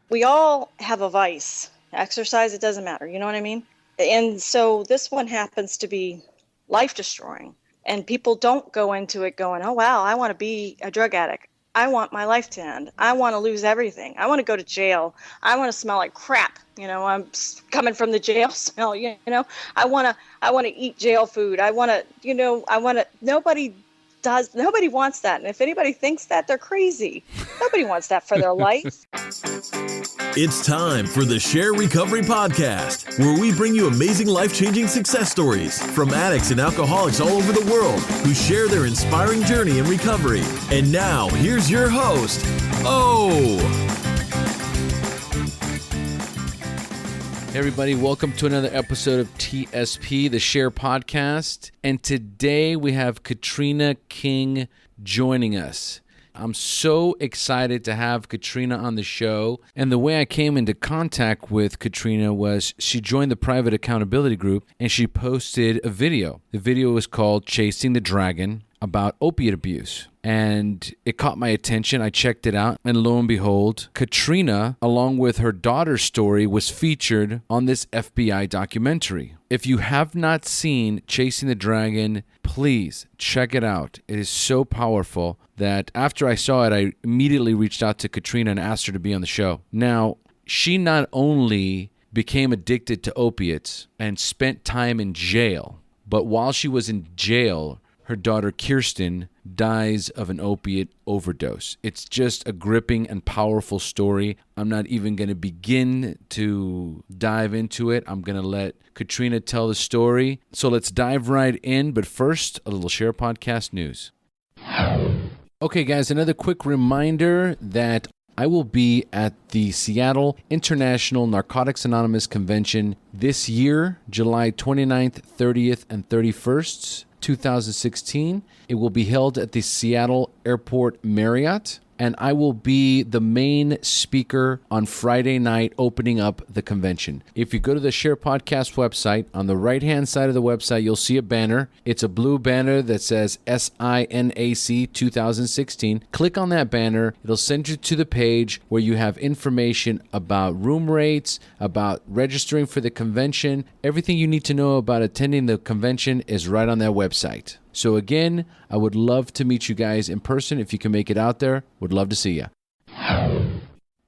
We all have a vice. Exercise, it doesn't matter. You know what I mean? And so this one happens to be life-destroying. And people don't go into it going, oh, wow, I want to be a drug addict. I want my life to end. I want to lose everything. I want to go to jail. I want to smell like crap. I'm coming from the jail smell, I want to eat jail food. Nobody wants that. And if anybody thinks that, they're crazy. Nobody wants that for their life. It's time for the SHAIR Recovery Podcast, where we bring you amazing life-changing success stories from addicts and alcoholics all over the world who share their inspiring journey in recovery. And now, here's your host, Hey everybody, welcome to another episode of TSP, the SHAIR Podcast. And today we have Katrina King joining us. I'm so excited to have Katrina on the show. And the way I came into contact with Katrina was she joined the private accountability group and she posted a video. The video was called Chasing the Dragon, about opiate abuse. And it caught my attention. I checked it out. And lo and behold, Katrina, along with her daughter's story, was featured on this FBI documentary. If you have not seen Chasing the Dragon, please check it out. It is so powerful that after I saw it, I immediately reached out to Katrina and asked her to be on the show. Now, she not only became addicted to opiates and spent time in jail, but while she was in jail, her daughter Kirsten dies of an opiate overdose. It's just a gripping and powerful story. I'm not even going to begin to dive into it. I'm going to let Katrina tell the story. So let's dive right in. But first, a little SHAIR Podcast news. Okay, guys, another quick reminder that I will be at the Seattle International Narcotics Anonymous Convention this year, July 29th, 30th, and 31st. 2016. It will be held at the Seattle Airport Marriott, and I will be the main speaker on Friday night opening up the convention. If you go to the SHAIR Podcast website, on the right-hand side of the website, you'll see a banner. It's a blue banner that says SINAC 2016. Click on that banner. It'll send you to the page where you have information about room rates, about registering for the convention. Everything you need to know about attending the convention is right on that website. So again, I would love to meet you guys in person. If you can make it out there, would love to see you.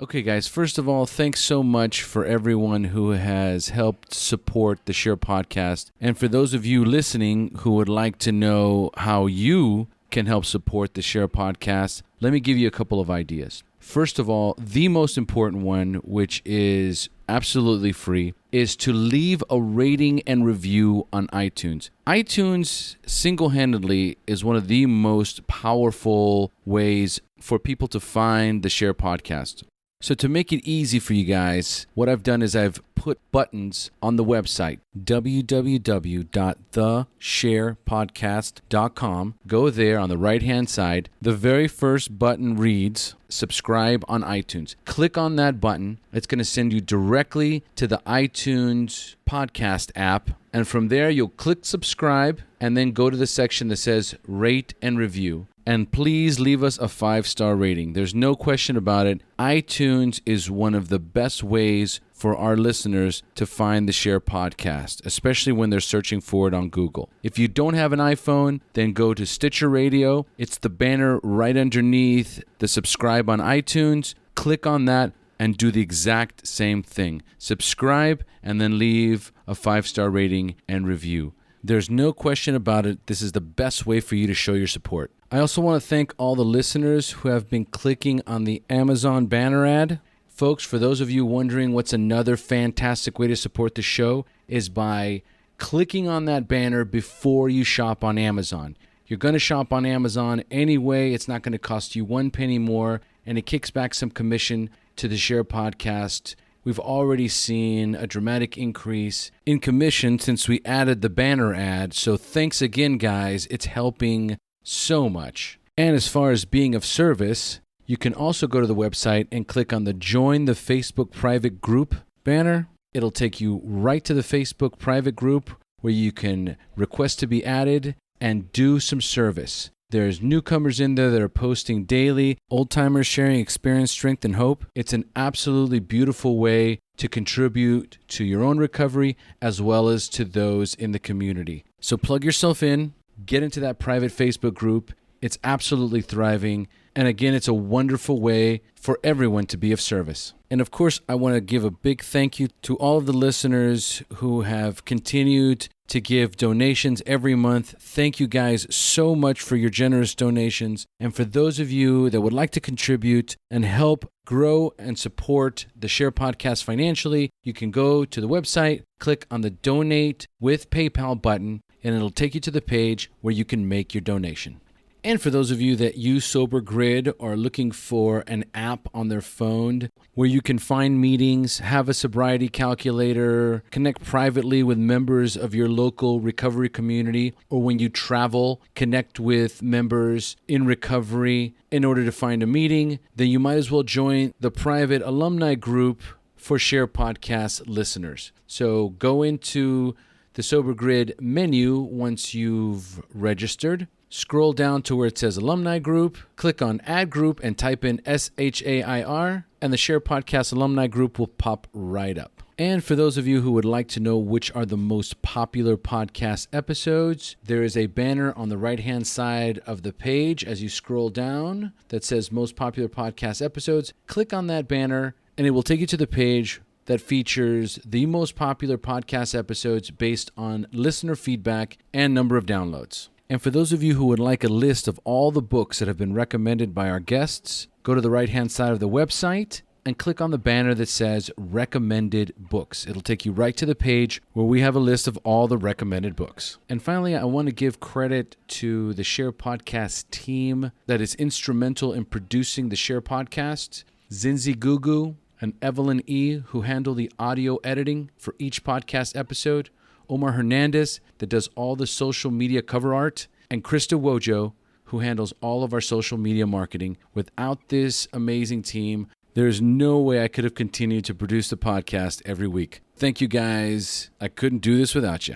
Okay, guys, first of all, thanks so much for everyone who has helped support the SHAIR Podcast. And for those of you listening who would like to know how you can help support the SHAIR Podcast, let me give you a couple of ideas. First of all, the most important one, which is absolutely free, is to leave a rating and review on iTunes. iTunes single-handedly is one of the most powerful ways for people to find the SHAIR Podcast. So to make it easy for you guys, what I've done is I've put buttons on the website, www.theshairpodcast.com. Go there on the right-hand side. The very first button reads, subscribe on iTunes. Click on that button. It's going to send you directly to the iTunes podcast app. And from there, you'll click subscribe and then go to the section that says rate and review. And please leave us a 5-star rating. There's no question about it. iTunes is one of the best ways for our listeners to find the SHAIR Podcast, especially when they're searching for it on Google. If you don't have an iPhone, then go to Stitcher Radio. It's the banner right underneath the subscribe on iTunes. Click on that and do the exact same thing. Subscribe and then leave a 5-star rating and review. There's no question about it. This is the best way for you to show your support. I also want to thank all the listeners who have been clicking on the Amazon banner ad. Folks, for those of you wondering what's another fantastic way to support the show is by clicking on that banner before you shop on Amazon. You're going to shop on Amazon anyway. It's not going to cost you 1 penny more, and it kicks back some commission to the SHAIR Podcast. We've already seen a dramatic increase in commission since we added the banner ad. So thanks again, guys. It's helping so much. And as far as being of service, you can also go to the website and click on the Join the Facebook Private Group banner. It'll take you right to the Facebook private group where you can request to be added and do some service. There's newcomers in there that are posting daily, old-timers sharing experience, strength, and hope. It's an absolutely beautiful way to contribute to your own recovery as well as to those in the community. So plug yourself in, get into that private Facebook group. It's absolutely thriving. And again, it's a wonderful way for everyone to be of service. And of course, I want to give a big thank you to all of the listeners who have continued to give donations every month. Thank you guys so much for your generous donations. And for those of you that would like to contribute and help grow and support the SHAIR Podcast financially, you can go to the website, click on the Donate with PayPal button, and it'll take you to the page where you can make your donation. And for those of you that use Sober Grid or are looking for an app on their phone where you can find meetings, have a sobriety calculator, connect privately with members of your local recovery community, or when you travel, connect with members in recovery in order to find a meeting, then you might as well join the private alumni group for SHAIR Podcast listeners. So go into the Sober Grid menu once you've registered. Scroll down to where it says Alumni Group, click on Add Group, and type in SHAIR, and the SHAIR Podcast Alumni Group will pop right up. And for those of you who would like to know which are the most popular podcast episodes, there is a banner on the right-hand side of the page as you scroll down that says Most Popular Podcast Episodes. Click on that banner, and it will take you to the page that features the most popular podcast episodes based on listener feedback and number of downloads. And for those of you who would like a list of all the books that have been recommended by our guests, go to the right-hand side of the website and click on the banner that says Recommended Books. It'll take you right to the page where we have a list of all the recommended books. And finally, I want to give credit to the SHAIR Podcast team that is instrumental in producing the SHAIR Podcast. Zinzi Gugu and Evelyn E., who handle the audio editing for each podcast episode. Omar Hernandez, that does all the social media cover art, and Krista Wojo, who handles all of our social media marketing. Without this amazing team, there's no way I could have continued to produce the podcast every week. Thank you guys. I couldn't do this without you.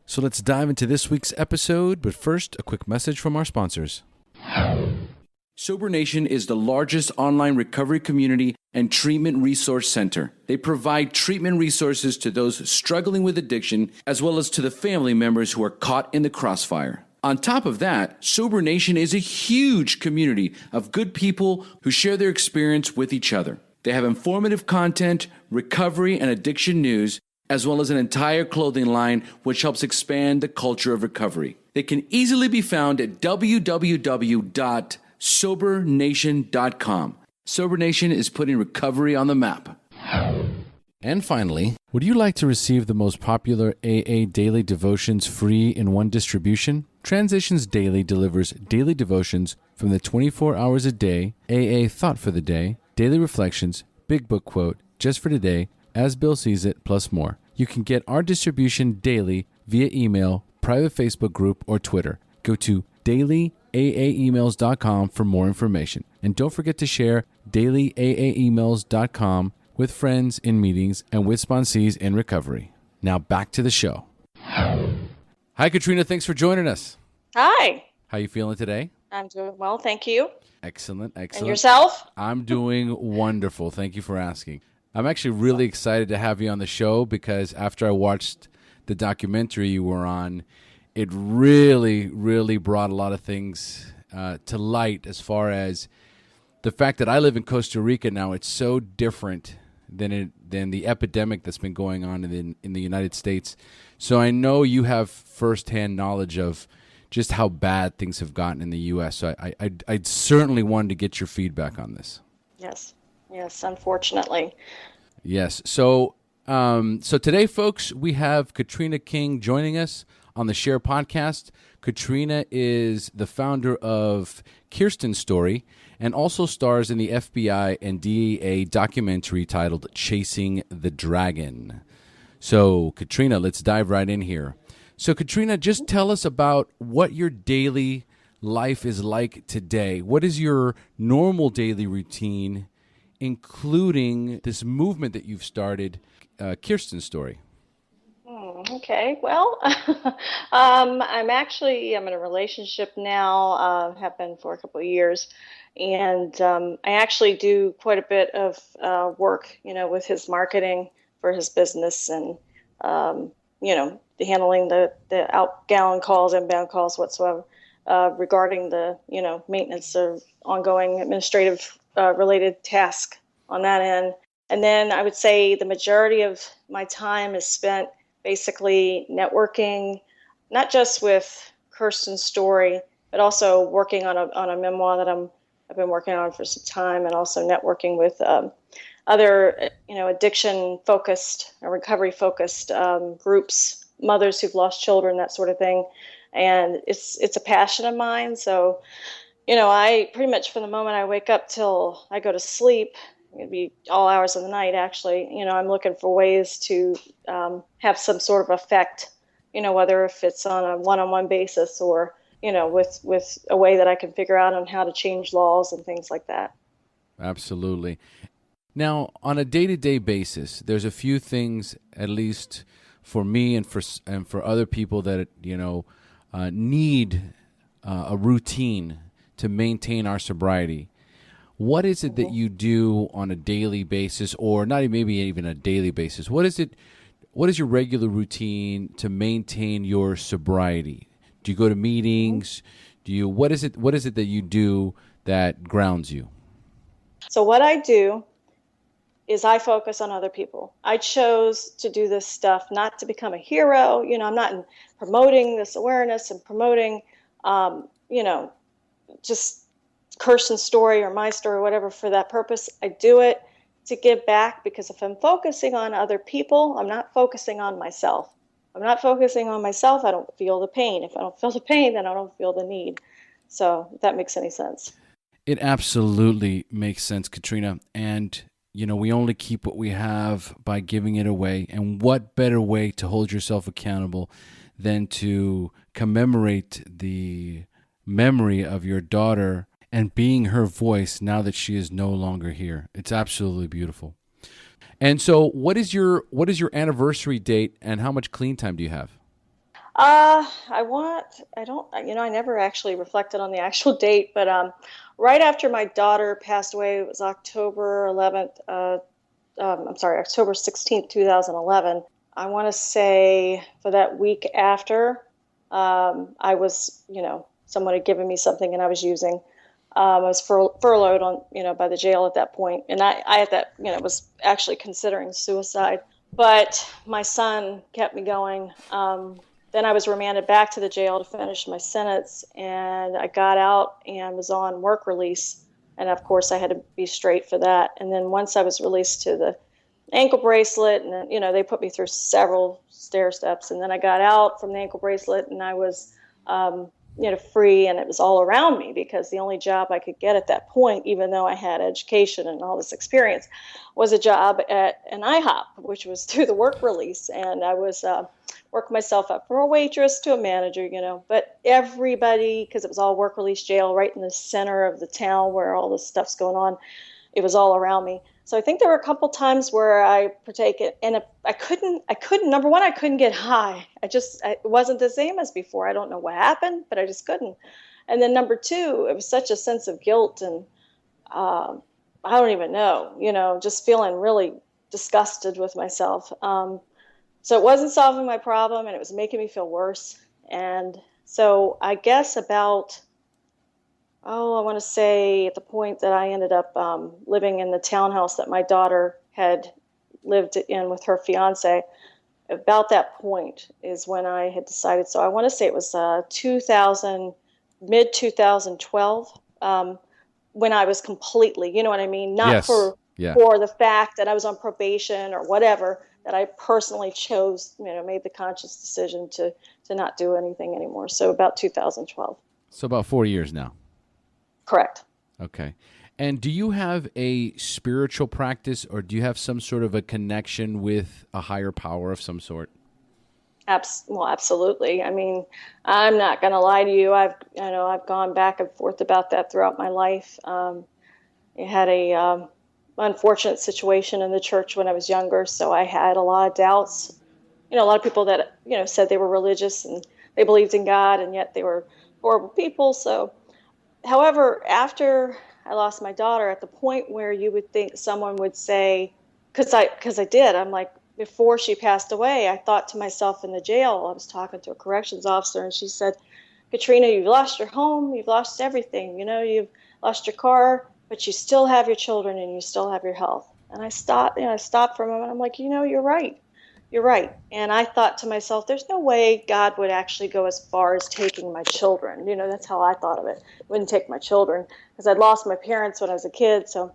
So let's dive into this week's episode, but first, a quick message from our sponsors. Sober Nation is the largest online recovery community and treatment resource center. They provide treatment resources to those struggling with addiction, as well as to the family members who are caught in the crossfire. On top of that, Sober Nation is a huge community of good people who share their experience with each other. They have informative content, recovery and addiction news, as well as an entire clothing line which helps expand the culture of recovery. They can easily be found at www.sobernation.com. Sober Nation is putting recovery on the map. And finally, would you like to receive the most popular AA daily devotions free in one distribution? Transitions Daily delivers daily devotions from the 24 hours a day, AA Thought for the Day, Daily Reflections, Big Book Quote, Just for Today, As Bill Sees It, plus more. You can get our distribution daily via email, private Facebook group, or Twitter. Go to dailyaaemails.com for more information. And don't forget to share dailyaaemails.com with friends in meetings and with sponsees in recovery. Now back to the show. Hi, Katrina. Thanks for joining us. Hi. How you feeling today? I'm doing well, thank you. Excellent. And yourself? I'm doing wonderful. Thank you for asking. I'm actually really excited to have you on the show because after I watched the documentary you were on, it really, really brought a lot of things to light as far as the fact that I live in Costa Rica now. It's so different than the epidemic that's been going on in the United States. So I know you have firsthand knowledge of just how bad things have gotten in the U.S. So I certainly wanted to get your feedback on this. Yes, unfortunately. Yes. So today, folks, we have Katrina King joining us on the SHAIR Podcast. Katrina is the founder of Kirsten's Story and also stars in the FBI and DEA documentary titled Chasing the Dragon. So, Katrina, let's dive right in here. So, Katrina, just tell us about what your daily life is like today. What is your normal daily routine, including this movement that you've started, Kirsten's Story? Okay, well, I'm in a relationship now, have been for a couple of years, and I actually do quite a bit of work, with his marketing for his business and, handling the outbound calls, inbound calls whatsoever, regarding the, maintenance of ongoing administrative related tasks on that end. And then I would say the majority of my time is spent basically networking, not just with Kirsten's story, but also working on a memoir that I've been working on for some time, and also networking with other addiction focused or recovery focused groups, mothers who've lost children, that sort of thing. And it's a passion of mine. So, I pretty much from the moment I wake up till I go to sleep, it'd be all hours of the night, actually. I'm looking for ways to have some sort of effect, whether if it's on a one-on-one basis or, with a way that I can figure out on how to change laws and things like that. Absolutely. Now, on a day-to-day basis, there's a few things, at least for me and for other people that, need a routine to maintain our sobriety. What is it that you do on a daily basis, or not maybe even a daily basis? What is your regular routine to maintain your sobriety? Do you go to meetings? What is it that you do that grounds you? So what I do is I focus on other people. I chose to do this stuff not to become a hero. I'm not promoting this awareness and promoting, just Kirsten's story or my story or whatever for that purpose. I do it to give back, because if I'm focusing on other people, I'm not focusing on myself. I'm not focusing on myself, I don't feel the pain. If I don't feel the pain, then I don't feel the need. So if that makes any sense. It absolutely makes sense, Katrina. And, we only keep what we have by giving it away. And what better way to hold yourself accountable than to commemorate the memory of your daughter and being her voice now that she is no longer here. It's absolutely beautiful. And so what is your anniversary date, and how much clean time do you have? I never actually reflected on the actual date, but right after my daughter passed away, it was October 16th, 2011. I want to say for that week after, I was, someone had given me something and I was using. I was furloughed by the jail at that point. And I at that, was actually considering suicide. But my son kept me going. Then I was remanded back to the jail to finish my sentence. And I got out and was on work release. And of course, I had to be straight for that. And then once I was released to the ankle bracelet, and then, they put me through several stair steps. And then I got out from the ankle bracelet, and I was free, and it was all around me, because the only job I could get at that point, even though I had education and all this experience, was a job at an IHOP, which was through the work release. And I was working myself up from a waitress to a manager, but everybody, because it was all work release jail right in the center of the town where all this stuff's going on, it was all around me. So I think there were a couple times where I partake it, and I couldn't, number one, I couldn't get high. It wasn't the same as before. I don't know what happened, but I just couldn't. And then number two, it was such a sense of guilt, and I don't even know, just feeling really disgusted with myself. So it wasn't solving my problem, and it was making me feel worse. And so I guess about, I want to say at the point that I ended up living in the townhouse that my daughter had lived in with her fiance, about that point is when I had decided. So I want to say it was mid-2012, when I was completely, you know what I mean? Not for the fact that I was on probation or whatever, that I personally chose, made the conscious decision to not do anything anymore. So about 2012. So about 4 years now. Correct. Okay. And do you have a spiritual practice, or do you have some sort of a connection with a higher power of some sort? Well, absolutely. I mean, I'm not going to lie to you. I've gone back and forth about that throughout my life. I had a unfortunate situation in the church when I was younger, so I had a lot of doubts a lot of people that, said they were religious and they believed in God, and yet they were horrible people. So, however, after I lost my daughter, at the point where you would think someone would say, because I did, I'm like, before she passed away, I thought to myself in the jail, I was talking to a corrections officer, and she said, Katrina, you've lost your home, you've lost everything, you've lost your car, but you still have your children and you still have your health. And I stopped for a moment. I'm like, you're right. You're right. And I thought to myself, there's no way God would actually go as far as taking my children. That's how I thought of it. Wouldn't take my children, because I'd lost my parents when I was a kid. So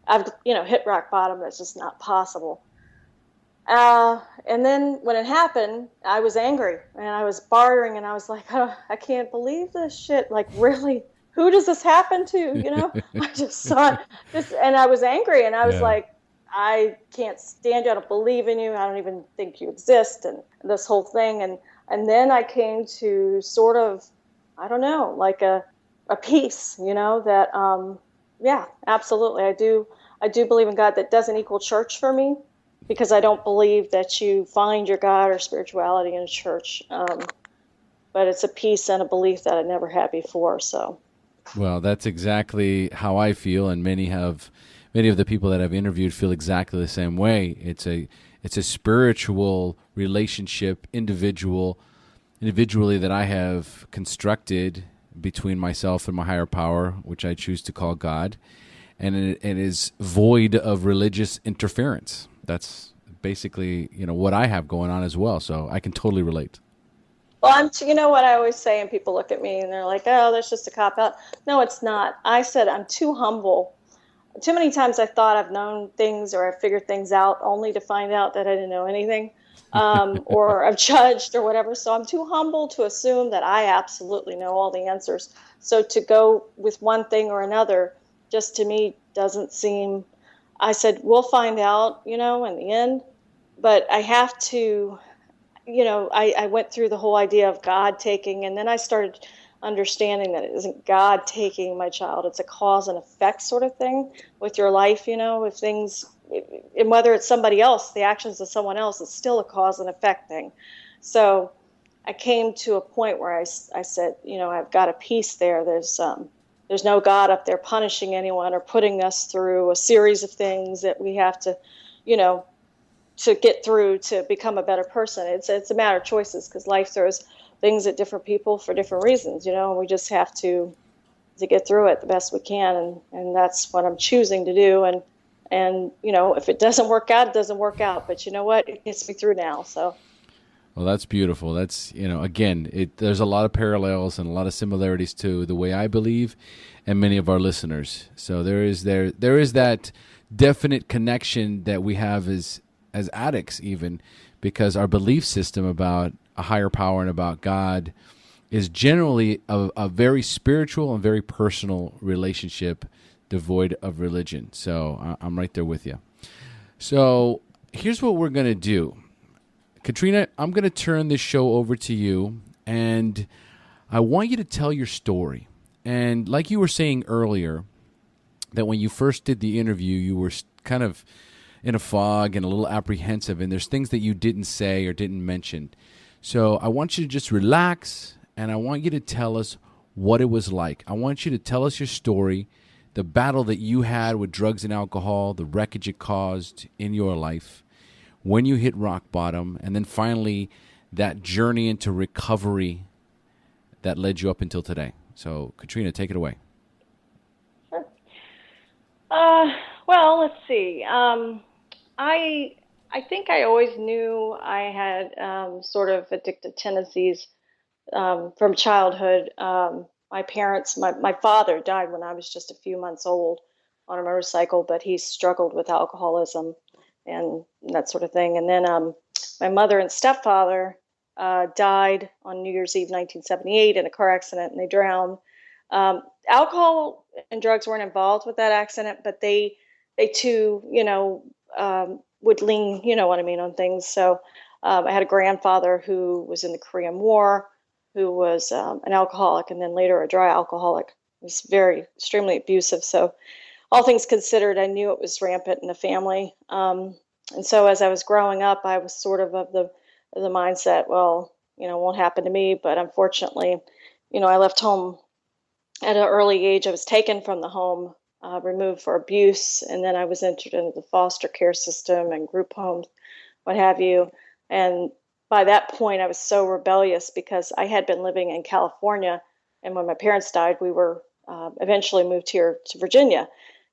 I've, hit rock bottom. That's just not possible. And then when it happened, I was angry and I was bartering, and I was like, oh, I can't believe this shit. Like, really? Who does this happen to? I just saw this, and I was angry, and I was like, I can't stand you. I don't believe in you. I don't even think you exist, and this whole thing. And then I came to sort of, I don't know, like a peace, that, yeah, absolutely. I do believe in God. That doesn't equal church for me, because I don't believe that you find your God or spirituality in a church. But it's a peace and a belief that I never had before. So. Well, that's exactly how I feel, and many of the people that I've interviewed feel exactly the same way. It's a spiritual relationship, individually that I have constructed between myself and my higher power, which I choose to call God, and it is void of religious interference. That's basically, what I have going on as well. So I can totally relate. Well, you know what I always say, and people look at me and they're like, oh, that's just a cop-out. No, it's not. I said I'm too humble. Too many times I thought I've known things or I've figured things out, only to find out that I didn't know anything, or I've judged or whatever. So I'm too humble to assume that I absolutely know all the answers. So to go with one thing or another, just to me doesn't seem. I said, we'll find out, in the end. But I have to, I went through the whole idea of God taking, and then I started understanding that it isn't God taking my child. It's a cause and effect sort of thing with your life, if things, and whether it's somebody else, the actions of someone else, it's still a cause and effect thing. So I came to a point where I said, I've got a peace there. There's no God up there punishing anyone or putting us through a series of things that we have to, to get through to become a better person. It's a matter of choices, because life throws things at different people for different reasons, and we just have to get through it the best we can. And that's what I'm choosing to do. And if it doesn't work out, it doesn't work out. But you know what? It gets me through now. So. Well, that's beautiful. That's, again, there's a lot of parallels and a lot of similarities to the way I believe and many of our listeners. So there is that definite connection that we have as addicts, even, because our belief system about a higher power and about God is generally a very spiritual and very personal relationship devoid of religion. So I'm right there with you. So here's what we're going to do. Katrina, I'm going to turn this show over to you, and I want you to tell your story. And like you were saying earlier, that when you first did the interview, you were kind of in a fog and a little apprehensive, and there's things that you didn't say or didn't mention. So I want you to just relax, and I want you to tell us what it was like. I want you to tell us your story, the battle that you had with drugs and alcohol, the wreckage it caused in your life, when you hit rock bottom, and then finally that journey into recovery that led you up until today. So, Katrina, take it away. Sure. Well, let's see. I think I always knew I had sort of addictive tendencies from childhood. My parents, my father died when I was just a few months old on a motorcycle, but he struggled with alcoholism and that sort of thing. And then my mother and stepfather died on New Year's Eve, 1978, in a car accident, and they drowned. Alcohol and drugs weren't involved with that accident, but they too, would lean, on things. So I had a grandfather who was in the Korean War, who was an alcoholic, and then later a dry alcoholic. He was extremely abusive. So all things considered, I knew it was rampant in the family. And so as I was growing up, I was sort of the the mindset, well, it won't happen to me. But unfortunately, I left home at an early age. I was taken from the home, removed for abuse, and then I was entered into the foster care system and group homes, what have you. And by that point, I was so rebellious because I had been living in California, and when my parents died, we were eventually moved here to Virginia.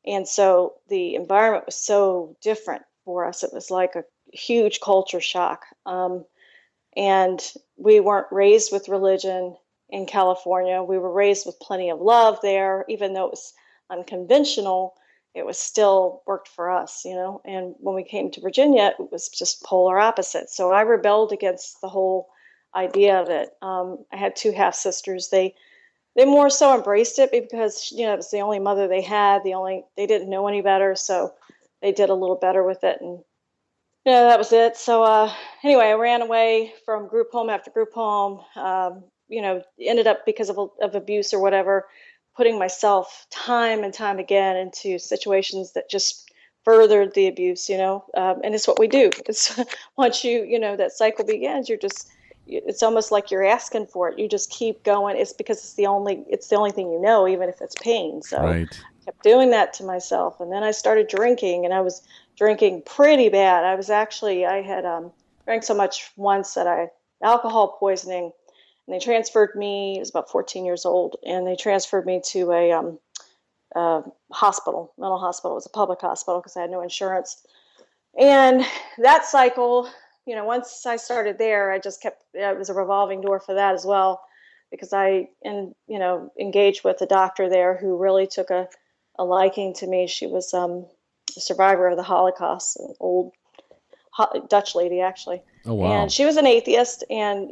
And so the environment was so different for us. It was like a huge culture shock. And we weren't raised with religion in California. We were raised with plenty of love there, even though it was unconventional. It was still worked for us, And when we came to Virginia, it was just polar opposite. So I rebelled against the whole idea of it. I had two half sisters. They more so embraced it because it was the only mother they had. They didn't know any better, so they did a little better with it, and that was it. So anyway, I ran away from group home after group home. Ended up because of abuse or whatever, putting myself time and time again into situations that just furthered the abuse. And it's what we do. It's once that cycle begins, it's almost like you're asking for it. You just keep going. It's because it's the only thing even if it's pain. So right. I kept doing that to myself. And then I started drinking, and I was drinking pretty bad. I had drank so much once that I had alcohol poisoning, and they transferred me. I was about 14 years old, and they transferred me to a hospital, mental hospital. It was a public hospital because I had no insurance. And that cycle, once I started there, I just kept, it was a revolving door for that as well, because I engaged with a doctor there who really took a liking to me. She was a survivor of the Holocaust, an old Dutch lady, actually. Oh, wow. And she was an atheist, and,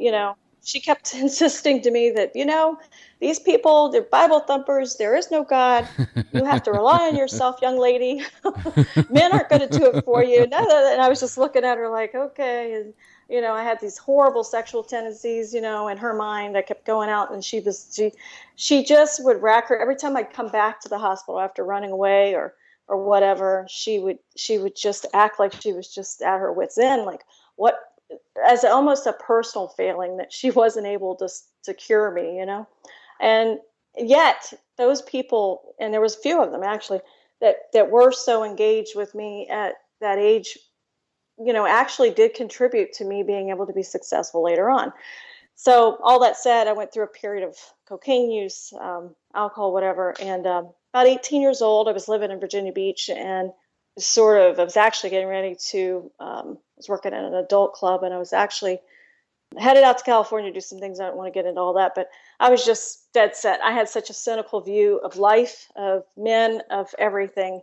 she kept insisting to me that, these people, they're Bible thumpers. There is no God. You have to rely on yourself, young lady. Men aren't going to do it for you. And I was just looking at her like, okay. And, I had these horrible sexual tendencies, in her mind. I kept going out, and she just would rack her. Every time I'd come back to the hospital after running away or whatever, she would just act like she was just at her wit's end. Like, what? As almost a personal failing that she wasn't able to cure me, and yet those people, and there was a few of them actually, that were so engaged with me at that age, actually did contribute to me being able to be successful later on. So all that said, I went through a period of cocaine use, alcohol, whatever, and about 18 years old, I was living in Virginia Beach, and I was actually getting ready to, I was working at an adult club, and I was actually headed out to California to do some things. I don't want to get into all that, but I was just dead set. I had such a cynical view of life, of men, of everything.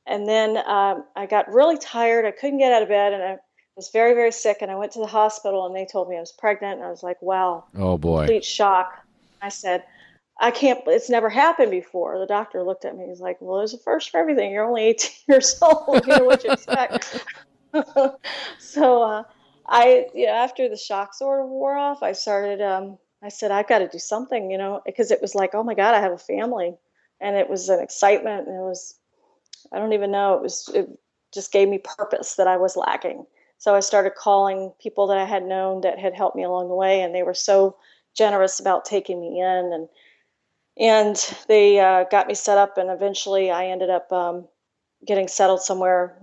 And then I got really tired. I couldn't get out of bed, and I was very, very sick, and I went to the hospital, and they told me I was pregnant, and I was like, wow. Oh, boy. Complete shock. I said, I can't, it's never happened before. The doctor looked at me. He's like, well, there's a first for everything. You're only 18 years old. What you expect? So after the shock sort of wore off, I started, I said, I've got to do something, because it was like, oh my God, I have a family. And it was an excitement. And I don't even know, it just gave me purpose that I was lacking. So I started calling people that I had known that had helped me along the way. And they were so generous about taking me in, and they got me set up, and eventually I ended up getting settled somewhere,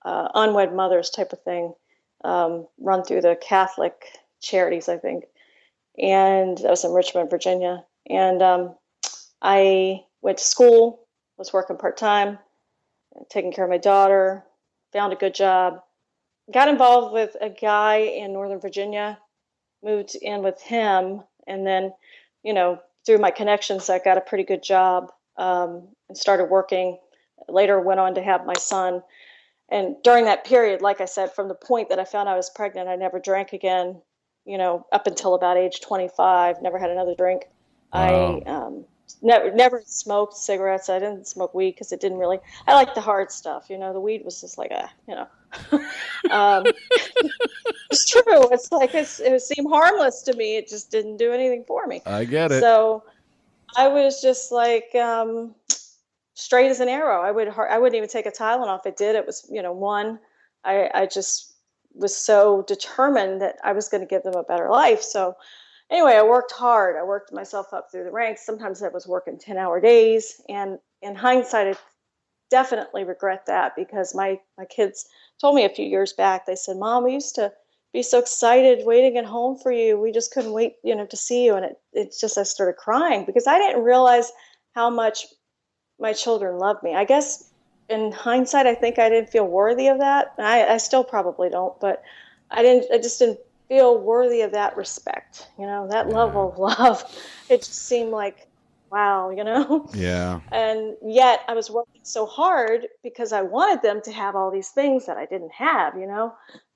unwed mothers type of thing, run through the Catholic charities, I think. And that was in Richmond, Virginia. And I went to school, was working part-time, taking care of my daughter, found a good job, got involved with a guy in Northern Virginia, moved in with him, and then, through my connections, I got a pretty good job, and started working. Later went on to have my son. And during that period, like I said, from the point that I found I was pregnant, I never drank again, up until about age 25, never had another drink. Wow. I never smoked cigarettes. I didn't smoke weed because it didn't really, I like the hard stuff. The weed was just like it's true. It's like, it seemed harmless to me. It just didn't do anything for me. I get it. So I was just like, straight as an arrow. I wouldn't even take a Tylenol. If it did, it was, one, I just was so determined that I was going to give them a better life. So anyway, I worked hard. I worked myself up through the ranks. Sometimes I was working 10-hour days. And in hindsight, I definitely regret that, because my kids told me a few years back, they said, Mom, we used to be so excited waiting at home for you. We just couldn't wait, to see you. And it's just, I started crying because I didn't realize how much my children loved me. I guess in hindsight, I think I didn't feel worthy of that. I still probably don't, but I just didn't feel worthy of that respect, that level of love. It just seemed like, wow, Yeah. And yet I was working so hard because I wanted them to have all these things that I didn't have,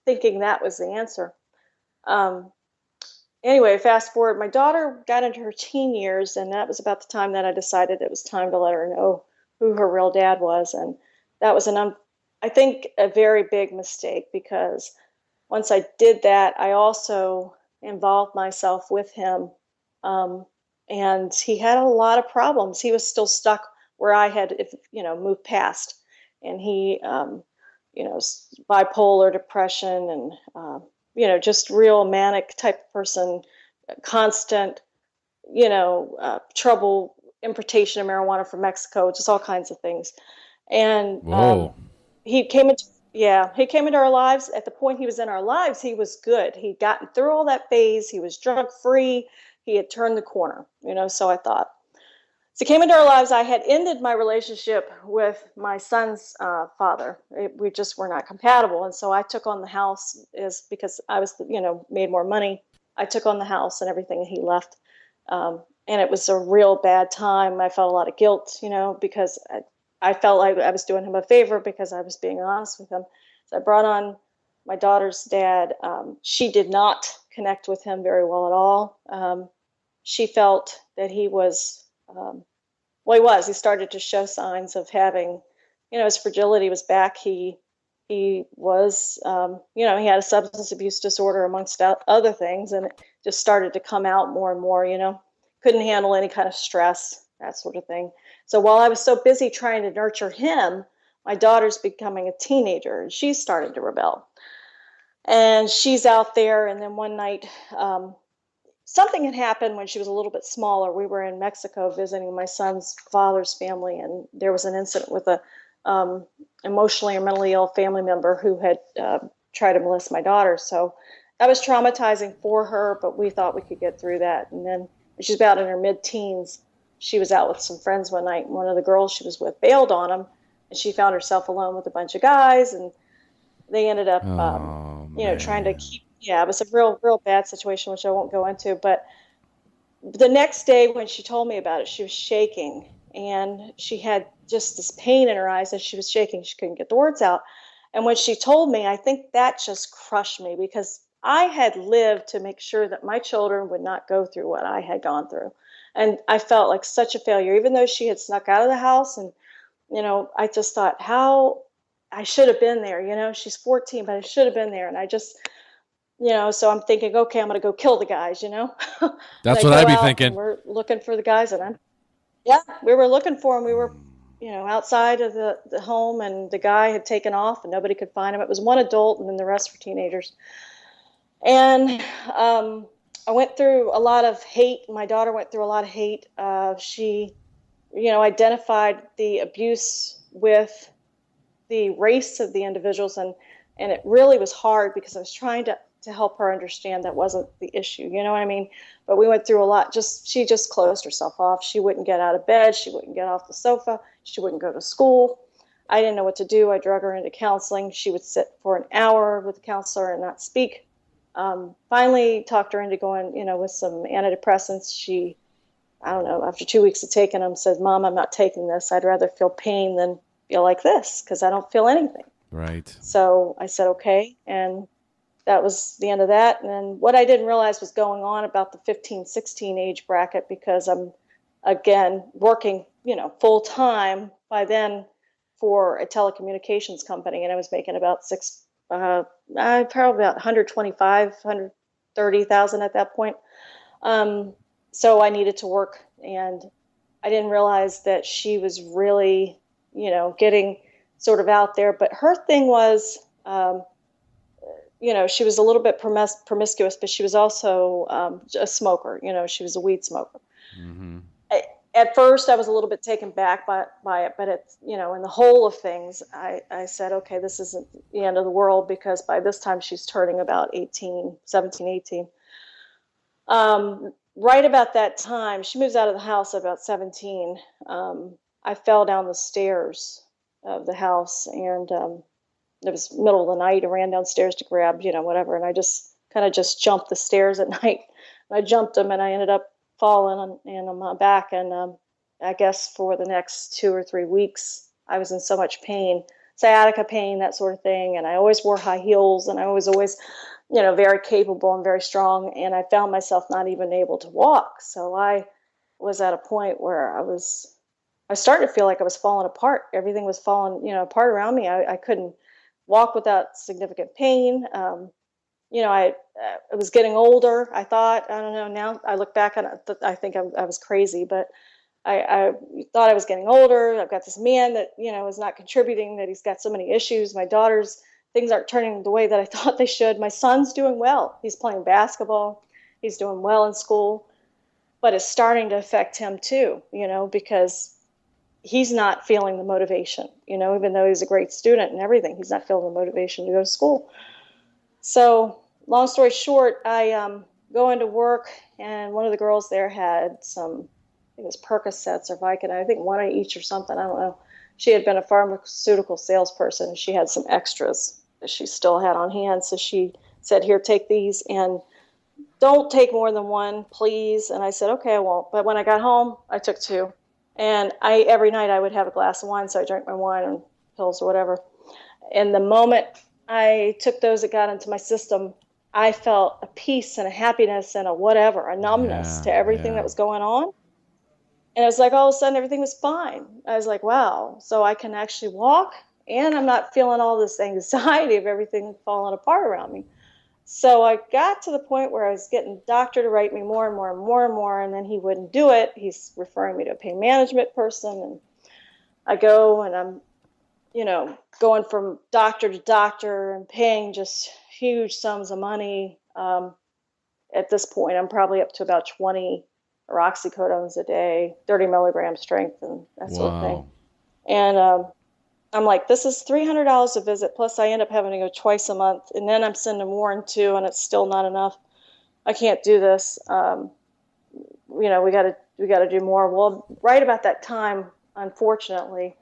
thinking that was the answer. Anyway, fast forward, my daughter got into her teen years, and that was about the time that I decided it was time to let her know who her real dad was. And that was I think a very big mistake, because once I did that, I also involved myself with him. And he had a lot of problems. He was still stuck where I had, moved past. And he, bipolar depression and, just real manic type of person, constant, trouble, importation of marijuana from Mexico, just all kinds of things. And he came into our lives. At the point he was in our lives, he was good. He'd gotten through all that phase. He was drug free. He had turned the corner, so I thought. So he came into our lives. I had ended my relationship with my son's father. We just were not compatible. And so I took on the house because I was, made more money. I took on the house and everything, and he left. And it was a real bad time. I felt a lot of guilt, because I felt like I was doing him a favor because I was being honest with him. So I brought on my daughter's dad. She did not connect with him very well at all. She felt that he was, he started to show signs of having, his fragility was back. He was, he had a substance abuse disorder amongst other things, and it just started to come out more and more, couldn't handle any kind of stress, that sort of thing. So while I was so busy trying to nurture him, my daughter's becoming a teenager, and she started to rebel. And she's out there, and then one night, something had happened when she was a little bit smaller. We were in Mexico visiting my son's father's family, and there was an incident with a emotionally or mentally ill family member who had tried to molest my daughter. So that was traumatizing for her, but we thought we could get through that. And then she's about in her mid-teens. She was out with some friends one night, and one of the girls she was with bailed on them, and she found herself alone with a bunch of guys, and they ended up, trying to keep. Yeah, it was a real bad situation, which I won't go into. But the next day when she told me about it, she was shaking, and she had just this pain in her eyes as she was shaking. She couldn't get the words out. And when she told me, I think that just crushed me, because I had lived to make sure that my children would not go through what I had gone through. And I felt like such a failure, even though she had snuck out of the house. And, I just thought how I should have been there. She's 14, but I should have been there. And I just, so I'm thinking, okay, I'm going to go kill the guys, That's what I'd be thinking. We're looking for the guys. And we were looking for them. We were, outside of the home, and the guy had taken off and nobody could find him. It was one adult, and then the rest were teenagers. And I went through a lot of hate. My daughter went through a lot of hate. She, identified the abuse with the race of the individuals. And it really was hard, because I was trying to help her understand that wasn't the issue. You know what I mean? But we went through a lot. She just closed herself off. She wouldn't get out of bed. She wouldn't get off the sofa. She wouldn't go to school. I didn't know what to do. I drug her into counseling. She would sit for an hour with the counselor and not speak. Finally talked her into going, with some antidepressants. She, I don't know, after 2 weeks of taking them, said, Mom, I'm not taking this. I'd rather feel pain than feel like this, because I don't feel anything. Right. So I said, okay. And that was the end of that. And then what I didn't realize was going on about the 15, 16 age bracket, because I'm, again, working, full time by then for a telecommunications company. And I was making about probably about 125, 130,000 at that point. So I needed to work, and I didn't realize that she was really, getting sort of out there. But her thing was, she was a little bit promiscuous, but she was also a smoker. She was a weed smoker. Mm-hmm. At first, I was a little bit taken back by it, but it's, in the whole of things, I said, okay, this isn't the end of the world, because by this time she's turning about 17, 18. Right about that time, she moves out of the house at about 17. I fell down the stairs of the house, and it was middle of the night. I ran downstairs to grab, whatever, and I just kind of jumped the stairs at night. And I jumped them, and I ended up falling on my back, and I guess for the next 2 or 3 weeks, I was in so much pain, sciatica pain, that sort of thing, and I always wore high heels, and I was always, very capable and very strong, and I found myself not even able to walk. So I was at a point where I started to feel like I was falling apart. Everything was falling, apart around me. I couldn't walk without significant pain. I was getting older. I thought, I don't know, now I look back on it, I think I was crazy, but I thought I was getting older. I've got this man that, is not contributing, that he's got so many issues. My daughter's things aren't turning the way that I thought they should. My son's doing well. He's playing basketball. He's doing well in school, but it's starting to affect him too, because he's not feeling the motivation, even though he's a great student and everything, he's not feeling the motivation to go to school. So long story short, I go into work, and one of the girls there had some, I think it was Percocets or Vicodin, I think one of each or something, I don't know. She had been a pharmaceutical salesperson, and she had some extras that she still had on hand. So she said, here, take these, and don't take more than one, please. And I said, okay, I won't. But when I got home, I took 2. And every night I would have a glass of wine, so I drank my wine and pills or whatever. And the moment I took those that got into my system, I felt a peace and a happiness and a numbness to everything that was going on. And it was like all of a sudden everything was fine. I was like, wow, so I can actually walk, and I'm not feeling all this anxiety of everything falling apart around me. So I got to the point where I was getting the doctor to write me more and more and more and more, and then he wouldn't do it. He's referring me to a pain management person, and I go, and I'm, going from doctor to doctor and paying just huge sums of money. At this point, I'm probably up to about 20 oxycodones a day, 30 milligram strength, and that sort of thing. And I'm like, this is $300 a visit, plus I end up having to go twice a month, and then I'm sending Warren too, and it's still not enough. I can't do this. We got to do more. Well, right about that time, unfortunately,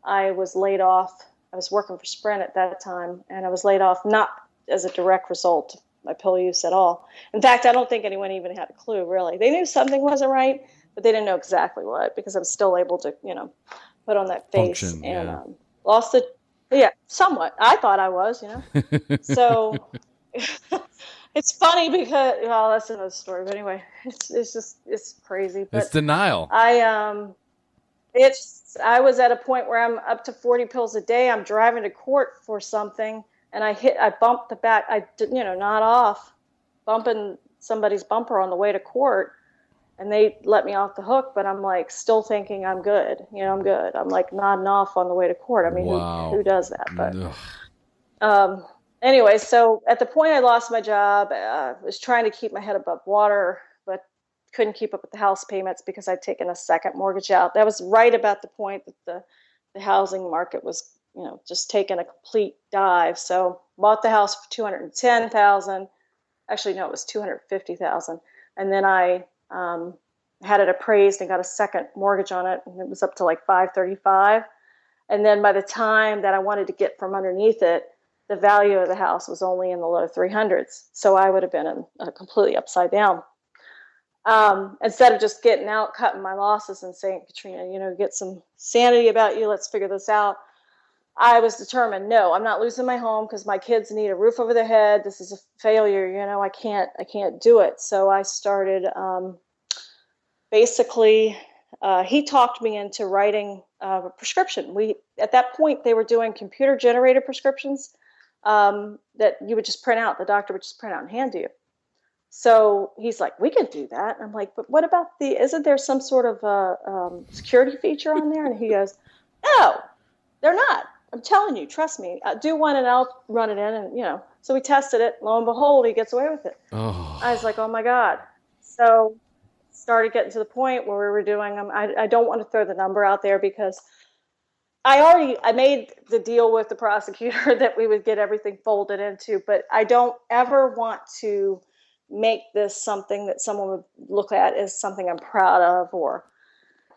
I was laid off. I was working for Sprint at that time, and I was laid off not as a direct result of my pill use at all. In fact, I don't think anyone even had a clue, really. They knew something wasn't right, but they didn't know exactly what, because I was still able to, put on that face. Function, and lost it. Yeah, somewhat. I thought I was, So it's funny because, well, that's another story. But anyway, it's crazy. But it's denial. I was at a point where I'm up to 40 pills a day. I'm driving to court for something, and I bumped the back. Not off, bumping somebody's bumper on the way to court, and they let me off the hook. But I'm like still thinking I'm good. I'm good. I'm like nodding off on the way to court. I mean, wow. who does that? But anyway, so at the point I lost my job, I was trying to keep my head above water, but couldn't keep up with the house payments because I'd taken a second mortgage out. That was right about the point that the housing market was, just taking a complete dive. So bought the house for $210,000. Actually, no, it was $250,000. And then I had it appraised and got a second mortgage on it, and it was up to like $535,000. And then by the time that I wanted to get from underneath it, the value of the house was only in the low 300s. So I would have been completely upside down. Instead of just getting out, cutting my losses and saying, Katrina, get some sanity about you. Let's figure this out. I was determined, no, I'm not losing my home because my kids need a roof over their head. This is a failure. I can't do it. So I started, basically, he talked me into writing a prescription. At that point, they were doing computer generated prescriptions that you would just print out. The doctor would just print out and hand to you. So he's like, we can do that. And I'm like, but what about isn't there some sort of security feature on there? And he goes, no, they're not. I'm telling you, trust me. Do one and I'll run it in, and So we tested it. Lo and behold, he gets away with it. Oh. I was like, oh my God. So started getting to the point where we were doing them. I don't want to throw the number out there because I made the deal with the prosecutor that we would get everything folded into, but I don't ever want to make this something that someone would look at as something I'm proud of or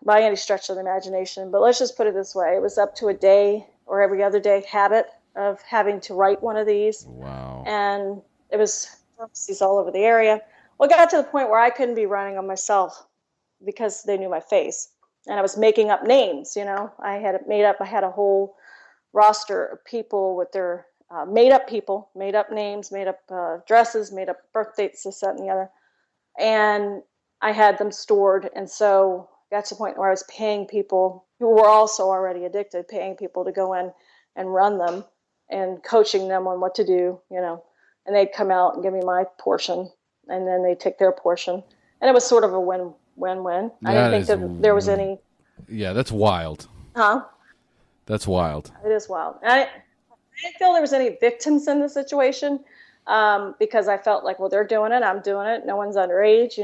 by any stretch of the imagination. But let's just put it this way. It was up to a day or every other day habit of having to write one of these. Wow. And it was pharmacies all over the area. Well, it got to the point where I couldn't be running them myself because they knew my face. And I was making up names, I had a whole roster of people with their made up people, made up names, made up dresses, made up birth dates, this, that, and the other. And I had them stored. And so got to the point where I was paying people who were also already addicted, paying people to go in and run them and coaching them on what to do, and they'd come out and give me my portion and then they'd take their portion. And it was sort of a win-win. I didn't think that there was any. Yeah, that's wild. Huh? That's wild. It is wild. I didn't feel there was any victims in the situation because I felt like, well, they're doing it. I'm doing it. No one's underage,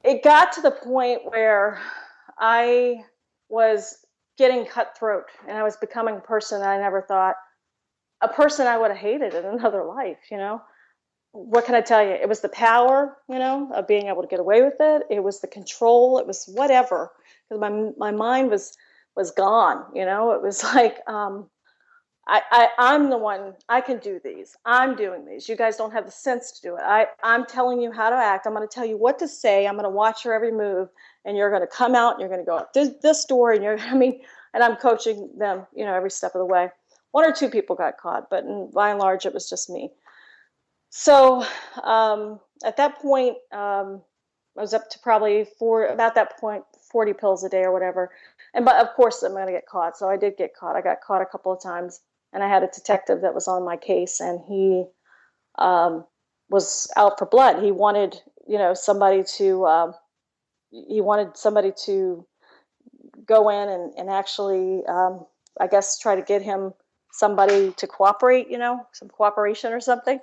It got to the point where I was getting cutthroat and I was becoming a person I never thought, a person I would have hated in another life, What can I tell you? It was the power, of being able to get away with it. It was the control. It was whatever. Because my mind was gone, It was like, I'm the one, I can do these. I'm doing these. You guys don't have the sense to do it. I'm telling you how to act. I'm going to tell you what to say. I'm going to watch your every move. And you're going to come out and you're going to go up this door. And and I'm coaching them, every step of the way. One or two people got caught, but by and large, it was just me. So at that point, I was up to probably about that point, 40 pills a day or whatever. But of course, I'm going to get caught. So I did get caught. I got caught a couple of times. And I had a detective that was on my case, and he was out for blood. He wanted, somebody to go in and actually, I guess, try to get him somebody to cooperate, some cooperation or something,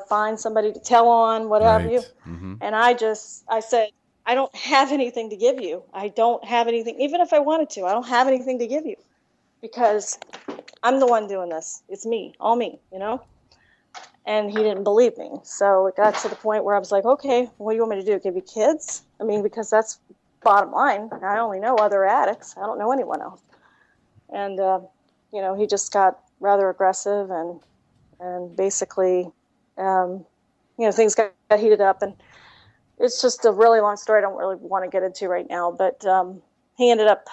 find somebody to tell on, what have you. Mm-hmm. And I said, I don't have anything to give you. I don't have anything, even if I wanted to, I don't have anything to give you because I'm the one doing this. It's me, all me, And he didn't believe me. So it got to the point where I was like, okay, what do you want me to do? Give you kids? Because that's bottom line. I only know other addicts. I don't know anyone else. And, he just got rather aggressive and basically, things got heated up. And it's just a really long story I don't really want to get into right now. But he ended up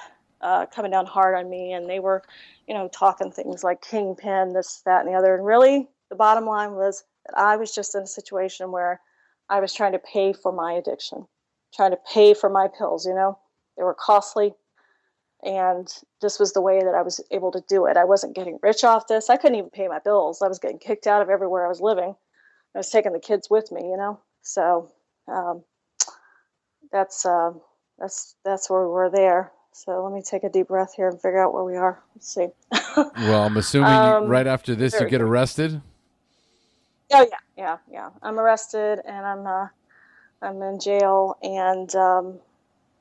coming down hard on me, and they were, talking things like kingpin, this, that, and the other. And really, the bottom line was that I was just in a situation where I was trying to pay for my addiction, trying to pay for my pills, They were costly, and this was the way that I was able to do it. I wasn't getting rich off this. I couldn't even pay my bills. I was getting kicked out of everywhere I was living. I was taking the kids with me, So that's where we were there. So let me take a deep breath here and figure out where we are. Let's see. Well, I'm assuming right after this you get arrested. Oh yeah. I'm arrested and I'm in jail, and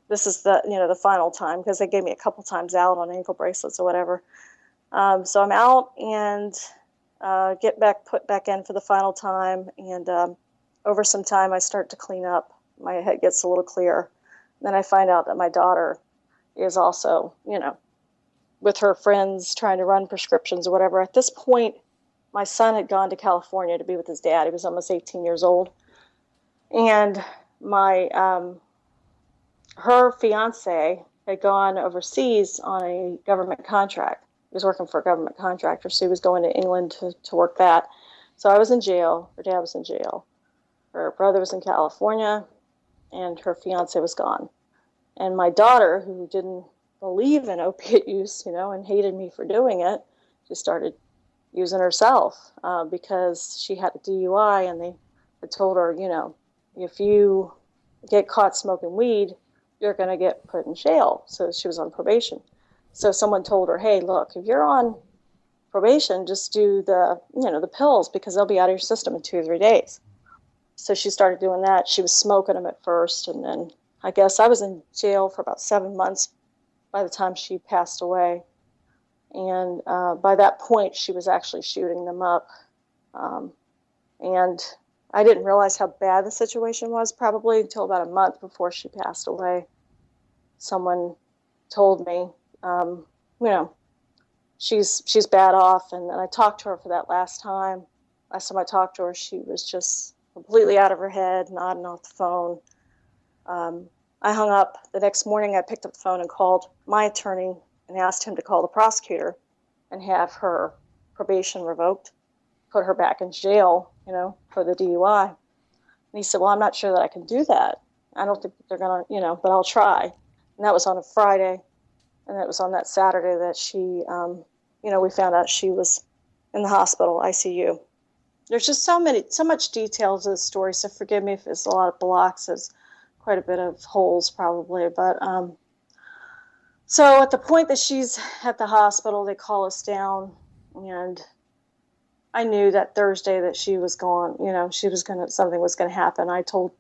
this is the final time because they gave me a couple times out on ankle bracelets or whatever. So I'm out and put back in for the final time, and over some time I start to clean up. My head gets a little clearer. Then I find out that my daughter is also, with her friends trying to run prescriptions or whatever. At this point, my son had gone to California to be with his dad. He was almost 18 years old. And her fiance had gone overseas on a government contract. He was working for a government contractor, so he was going to England to work that. So I was in jail. Her dad was in jail. Her brother was in California, and her fiance was gone. And my daughter, who didn't believe in opiate use, and hated me for doing it, she started using herself because she had a DUI, and they had told her, if you get caught smoking weed, you're going to get put in jail. So she was on probation. So someone told her, hey, look, if you're on probation, just do the pills because they'll be out of your system in 2 or 3 days. So she started doing that. She was smoking them at first, and then I guess I was in jail for about 7 months by the time she passed away. And by that point, she was actually shooting them up. And I didn't realize how bad the situation was probably until about a month before she passed away. Someone told me, she's bad off. And I talked to her for that last time. Last time I talked to her, she was just completely out of her head, nodding off the phone. I hung up. The next morning, I picked up the phone and called my attorney and asked him to call the prosecutor and have her probation revoked, put her back in jail, for the DUI. And he said, well, I'm not sure that I can do that. I don't think they're going to, but I'll try. And that was on a Friday. And it was on that Saturday that she, we found out she was in the hospital, ICU. There's just so much detail to the story, so forgive me if it's a lot of blocks. There's quite a bit of holes probably. But so at the point that she's at the hospital, they call us down, and I knew that Thursday that she was gone. Something was going to happen. I told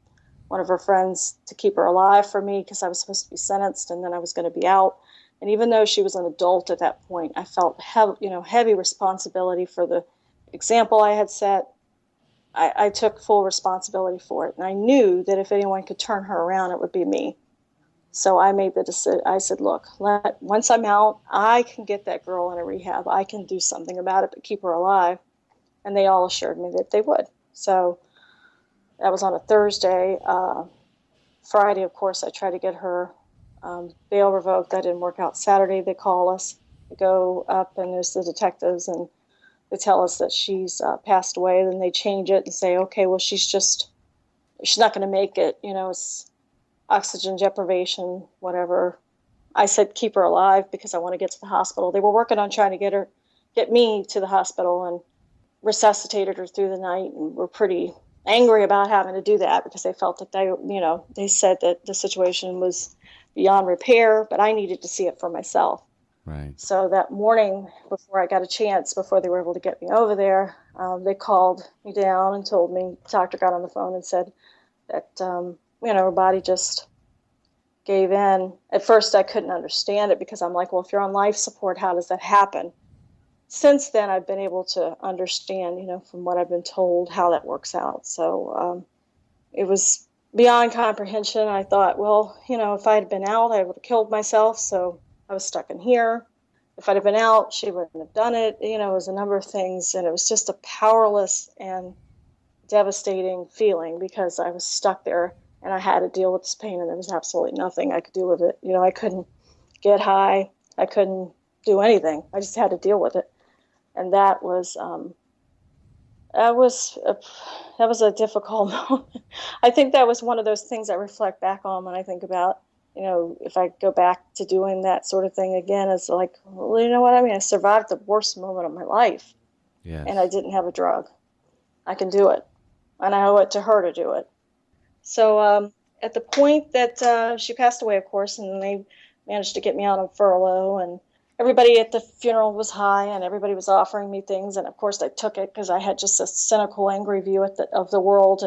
one of her friends to keep her alive for me because I was supposed to be sentenced, and then I was going to be out. And even though she was an adult at that point, I felt heavy responsibility for the example I had set. I took full responsibility for it, and I knew that if anyone could turn her around, it would be me. So I made the decision. I said, look, once I'm out, I can get that girl in a rehab. I can do something about it, but keep her alive. And they all assured me that they would. So that was on a Thursday. Friday, of course, I tried to get her bail revoked. That didn't work out. Saturday, they call us. They go up, and there's the detectives, and they tell us that she's passed away. Then they change it and say, okay, well, she's not going to make it. It's oxygen deprivation, whatever. I said, keep her alive because I want to get to the hospital. They were working on trying to get me to the hospital and resuscitated her through the night, and were pretty angry about having to do that because they felt that they said that the situation was beyond repair, but I needed to see it for myself. Right. So that morning, before I got a chance, before they were able to get me over there, they called me down and told me, the doctor got on the phone and said that, her body just gave in. At first, I couldn't understand it because I'm like, well, if you're on life support, how does that happen? Since then, I've been able to understand, from what I've been told, how that works out. So it was beyond comprehension. I thought, well, if I had been out, I would have killed myself. So I was stuck in here. If I'd have been out, she wouldn't have done it. It was a number of things. And it was just a powerless and devastating feeling because I was stuck there and I had to deal with this pain, and there was absolutely nothing I could do with it. I couldn't get high. I couldn't do anything. I just had to deal with it. And that was a difficult moment. I think that was one of those things I reflect back on when I think about, if I go back to doing that sort of thing again, it's like, well, you know what I mean? I survived the worst moment of my life. Yes. And I didn't have a drug. I can do it. And I owe it to her to do it. So at the point that she passed away, of course, and they managed to get me out on furlough, and everybody at the funeral was high, and everybody was offering me things. And, of course, I took it because I had just a cynical, angry view of the world,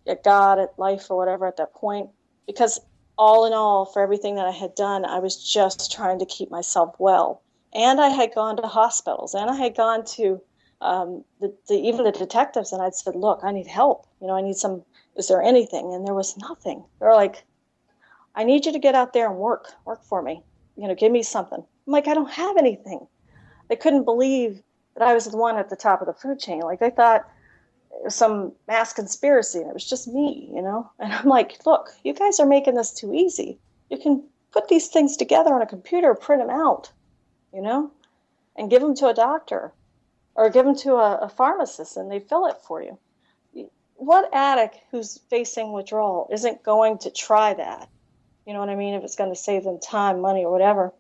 at God, at life, or whatever at that point. Because all in all, for everything that I had done, I was just trying to keep myself well. And I had gone to hospitals, and I had gone to even the detectives, and I'd said, look, I need help. I need some, is there anything? And there was nothing. They're like, I need you to get out there and work for me. Give me something. I'm like, I don't have anything. They couldn't believe that I was the one at the top of the food chain. Like, they thought it was some mass conspiracy, and it was just me, And I'm like, look, you guys are making this too easy. You can put these things together on a computer, print them out, and give them to a doctor or give them to a pharmacist, and they fill it for you. What addict who's facing withdrawal isn't going to try that? You know what I mean? If it's going to save them time, money, or whatever.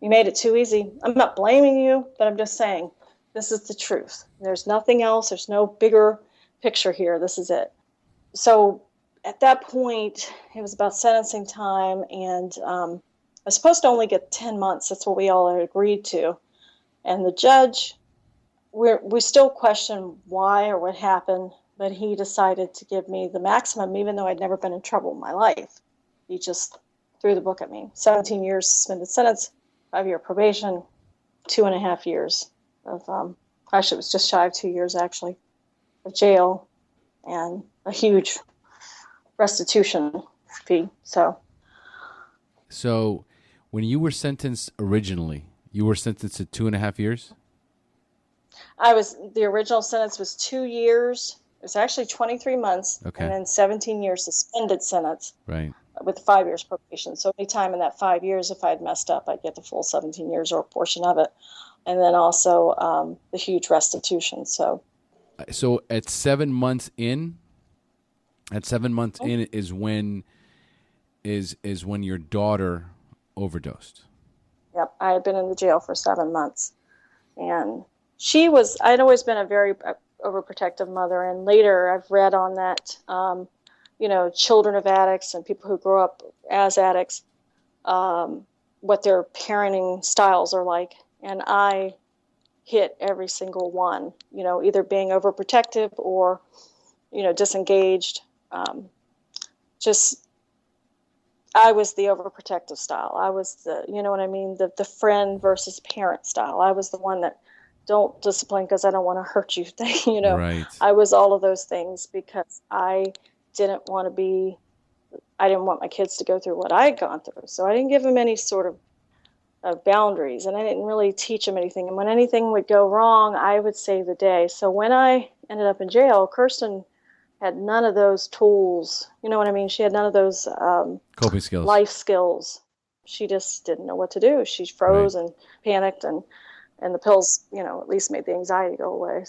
You made it too easy. I'm not blaming you, but I'm just saying this is the truth. There's nothing else. There's no bigger picture here. This is it. So at that point, it was about sentencing time, and I was supposed to only get 10 months. That's what we all had agreed to. And the judge we still question why or what happened, but he decided to give me the maximum, even though I'd never been in trouble in my life. He just threw the book at me. 17 years suspended sentence, 5-year probation, 2.5 years of, actually, it was just shy of 2 years, actually, of jail, and a huge restitution fee. So when you were sentenced originally, you were sentenced to 2.5 years? The original sentence was 2 years. It was actually 23 months, Okay. and then 17 years suspended sentence. Right. With 5 years probation. So any time in that 5 years, if I had messed up, I'd get the full 17 years or a portion of it. And then also the huge restitution. So at 7 months in, is when your daughter overdosed. Yep, I had been in the jail for 7 months. And I'd always been a very overprotective mother. And later I've read on that, children of addicts and people who grow up as addicts, what their parenting styles are like. And I hit every single one, either being overprotective or, disengaged. I was the overprotective style. I was the friend versus parent style. I was the one that don't discipline because I don't want to hurt you thing, Right. I was all of those things because I didn't want my kids to go through what I had gone through. So I didn't give them any sort of boundaries, and I didn't really teach them anything. And when anything would go wrong, I would save the day. So when I ended up in jail, Kirsten had none of those tools. You know what I mean? She had none of those coping skills, life skills. She just didn't know what to do. She froze and panicked, and the pills, at least made the anxiety go away.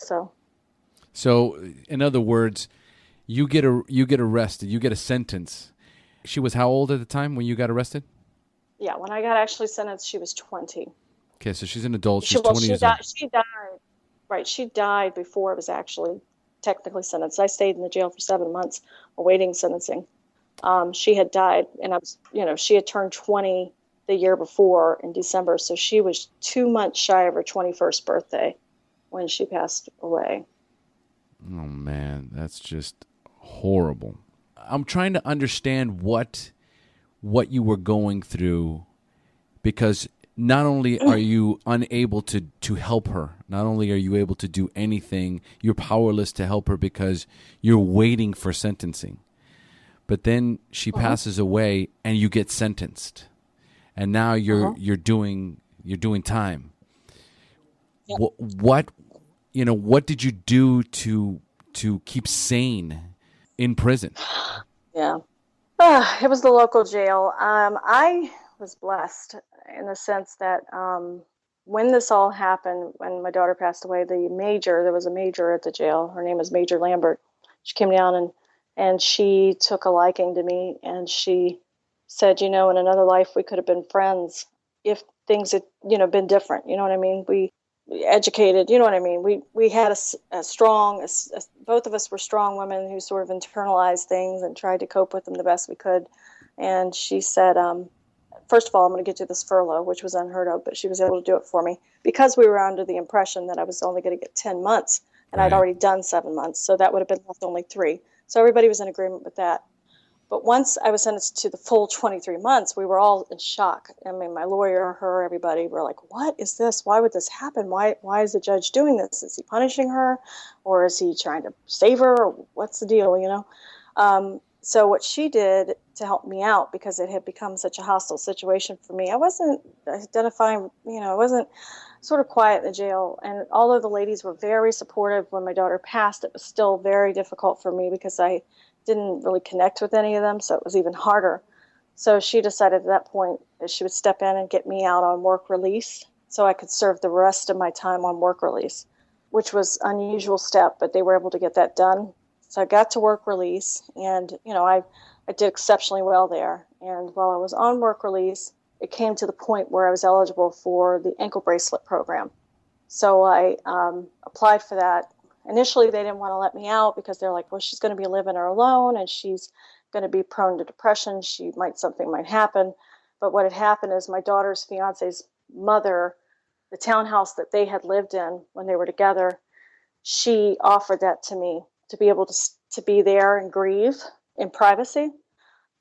So in other words, you get arrested, you get a sentence. She was how old at the time when you got arrested? Yeah, when I got actually sentenced, she was 20. Okay, so she's an adult. She's 20 years old. She died. Right, she died before it was actually technically sentenced. I stayed in the jail for 7 months awaiting sentencing. She had died, and she had turned 20 the year before in December, so she was 2 months shy of her 21st birthday when she passed away. Oh man, that's just horrible. I'm trying to understand what you were going through, because not only are you unable to help her, not only are you able to do anything, you're powerless to help her because you're waiting for sentencing. But then she passes away and you get sentenced. And now you're doing time. Yep. What did you do to keep sane in prison? Yeah. It was the local jail. I was blessed in the sense that when this all happened, when my daughter passed away, there was a major at the jail. Her name was Major Lambert. She came down and she took a liking to me, and she said, in another life we could have been friends if things had, been different. You know what I mean? We educated, you know what I mean? We had a strong, both of us were strong women who sort of internalized things and tried to cope with them the best we could. And she said, first of all, I'm going to get you this furlough, which was unheard of, but she was able to do it for me because we were under the impression that I was only going to get 10 months, and I'd already done 7 months. So that would have been left only 3. So everybody was in agreement with that. But once I was sentenced to the full 23 months, we were all in shock. I mean, my lawyer, her, everybody were like, what is this? Why would this happen? Why is the judge doing this? Is he punishing her, or is he trying to save her? Or what's the deal, So what she did to help me out, because it had become such a hostile situation for me, I wasn't identifying, I wasn't sort of quiet in the jail. And although the ladies were very supportive when my daughter passed, it was still very difficult for me because I didn't really connect with any of them, so it was even harder. So she decided at that point that she would step in and get me out on work release so I could serve the rest of my time on work release, which was an unusual step, but they were able to get that done. So I got to work release, and I did exceptionally well there. And while I was on work release, it came to the point where I was eligible for the ankle bracelet program. So I applied for that. Initially, they didn't want to let me out because they're like, well, she's going to be living her alone and she's going to be prone to depression. Something might happen. But what had happened is my daughter's fiance's mother the townhouse that they had lived in when they were together, she offered that to me to be able to be there and grieve in privacy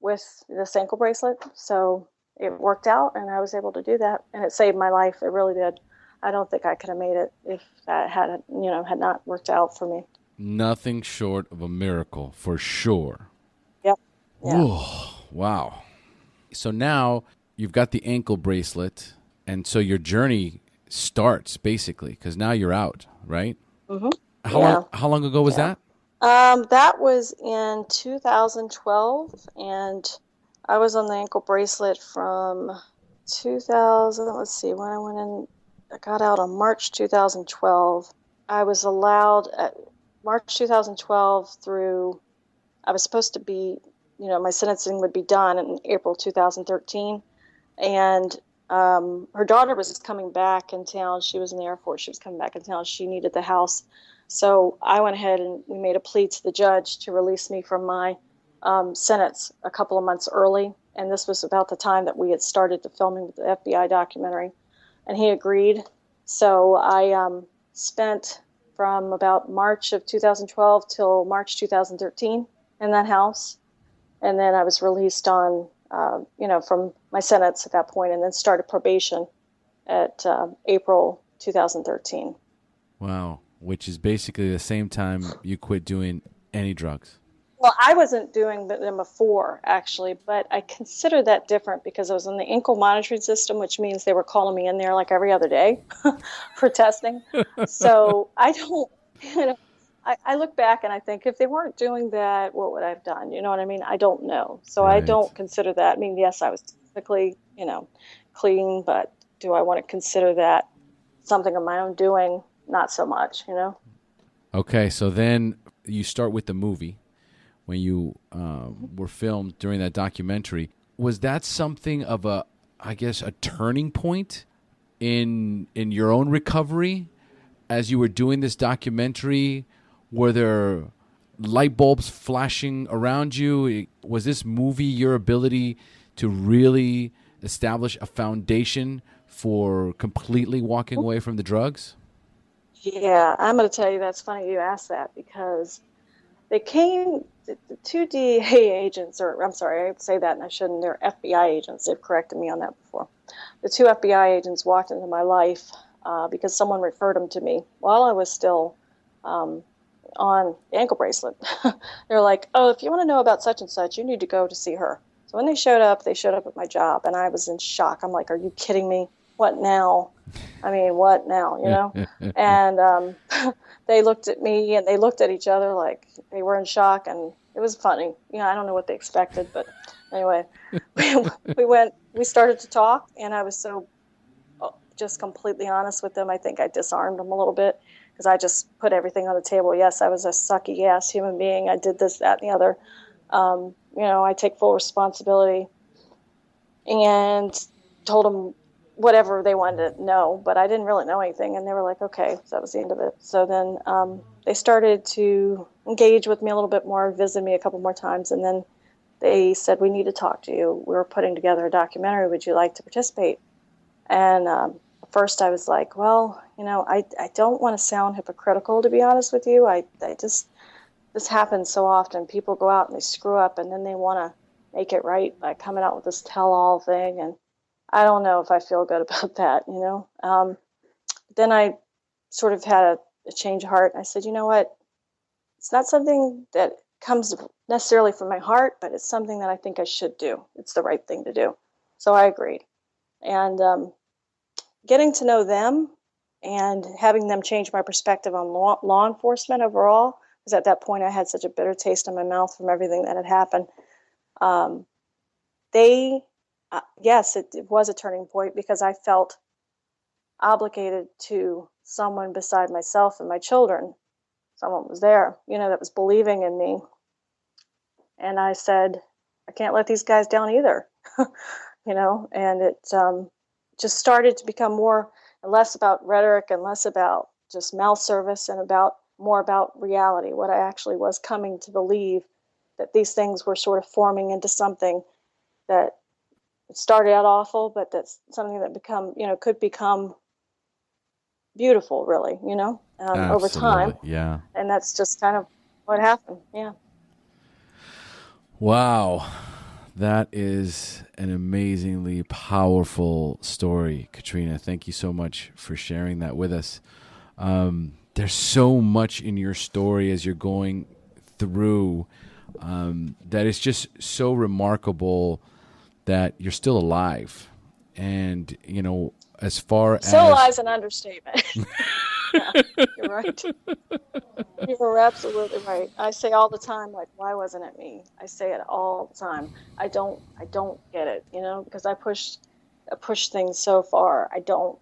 with this ankle bracelet. So it worked out, and I was able to do that, and it saved my life. It really did. I don't think I could have made it if that had not worked out for me. Nothing short of a miracle, for sure. Yep. Yeah. Ooh, wow. So now you've got the ankle bracelet, and so your journey starts basically because now you're out, right? Mm-hmm. How long ago was that? That was in 2012, and I was on the ankle bracelet from 2000. Let's see, when I got out on March 2012. I was allowed at March 2012 through. I was supposed to be, my sentencing would be done in April 2013, and her daughter was coming back in town. She was in the Air Force. She was coming back in town. She needed the house. So I went ahead and we made a plea to the judge to release me from my sentence a couple of months early. And this was about the time that we had started the filming of the FBI documentary. And he agreed. So I spent from about March of 2012 till March 2013 in that house. And then I was released on, from my sentence at that point, and then started probation at April 2013. Wow. Which is basically the same time you quit doing any drugs. Well, I wasn't doing them before, actually, but I consider that different because I was in the ankle monitoring system, which means they were calling me in there like every other day for testing. So I don't, I look back and I think if they weren't doing that, what would I have done? You know what I mean? I don't know. So Right. I don't consider that. I mean, yes, I was typically, clean, but do I want to consider that something of my own doing? Not so much, Okay, so then you start with the movie when you were filmed during that documentary. Was that something of a turning point in your own recovery as you were doing this documentary? Were there light bulbs flashing around you? Was this movie your ability to really establish a foundation for completely walking away from the drugs? Yeah, I'm going to tell you that's funny you asked that because they came, the two DEA agents, or I'm sorry, I say that and I shouldn't, they're FBI agents. They've corrected me on that before. The two FBI agents walked into my life because someone referred them to me while I was still on the ankle bracelet. They're like, oh, if you want to know about such and such, you need to go to see her. So when they showed up at my job, and I was in shock. I'm like, are you kidding me? What now? I mean, what now, And they looked at me and they looked at each other like they were in shock, and it was funny. I don't know what they expected, but anyway, we started to talk, and I was so just completely honest with them. I think I disarmed them a little bit because I just put everything on the table. Yes, I was a sucky ass human being. I did this, that, and the other. I take full responsibility, and told them whatever they wanted to know, but I didn't really know anything. And they were like, okay, so that was the end of it. So then they started to engage with me a little bit more, visit me a couple more times. And then they said, we need to talk to you. We're putting together a documentary. Would you like to participate? And at first I was like, well, I don't want to sound hypocritical, to be honest with you. This happens so often. People go out and they screw up, and then they want to make it right by coming out with this tell-all thing. And I don't know if I feel good about that, Then I sort of had a change of heart. I said, you know what? It's not something that comes necessarily from my heart, but it's something that I think I should do. It's the right thing to do. So I agreed. And getting to know them and having them change my perspective on law enforcement overall, because at that point I had such a bitter taste in my mouth from everything that had happened. Yes, it was a turning point because I felt obligated to someone beside myself and my children. Someone was there, that was believing in me. And I said, I can't let these guys down either, and it just started to become more and less about rhetoric and less about just mouth service and more about reality, what I actually was coming to believe, that these things were sort of forming into something that started out awful, but that's something that could become beautiful, really, over time. Absolutely. Yeah. And that's just kind of what happened. Yeah. Wow. That is an amazingly powerful story, Katrina. Thank you so much for sharing that with us. There's so much in your story as you're going through that is just so remarkable that you're still alive. And, as far as... Still alive is an understatement. Yeah, you're right. You're absolutely right. I say all the time, like, why wasn't it me? I say it all the time. I don't get it, because I push things so far. I don't,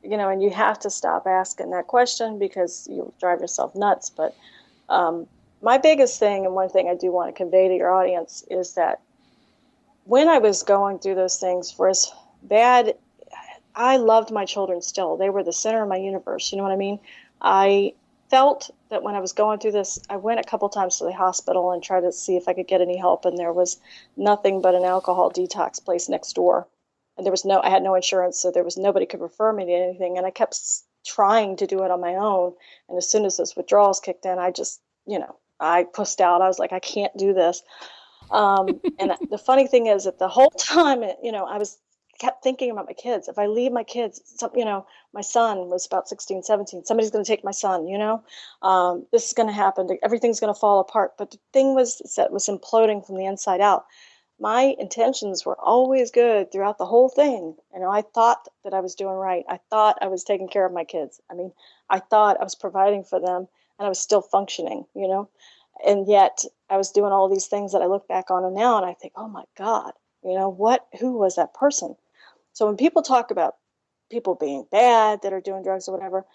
and you have to stop asking that question because you'll drive yourself nuts. But my biggest thing, and one thing I do want to convey to your audience, is that when I was going through those things, for as bad, I loved my children still. They were the center of my universe. You know what I mean? I felt that when I was going through this, I went a couple times to the hospital and tried to see if I could get any help, and there was nothing but an alcohol detox place next door. And I had no insurance, so nobody could refer me to anything. And I kept trying to do it on my own. And as soon as those withdrawals kicked in, I just, I pussed out. I was like, I can't do this. And the funny thing is that the whole time, I kept thinking about my kids. If I leave my kids, my son was about 16, 17, somebody's going to take my son, this is going to happen. Everything's going to fall apart. But the thing was that it was imploding from the inside out. My intentions were always good throughout the whole thing. I thought that I was doing right. I thought I was taking care of my kids. I thought I was providing for them, and I was still functioning, and yet I was doing all these things that I look back on now and I think, oh my God, who was that person? So when people talk about people being bad that are doing drugs or whatever,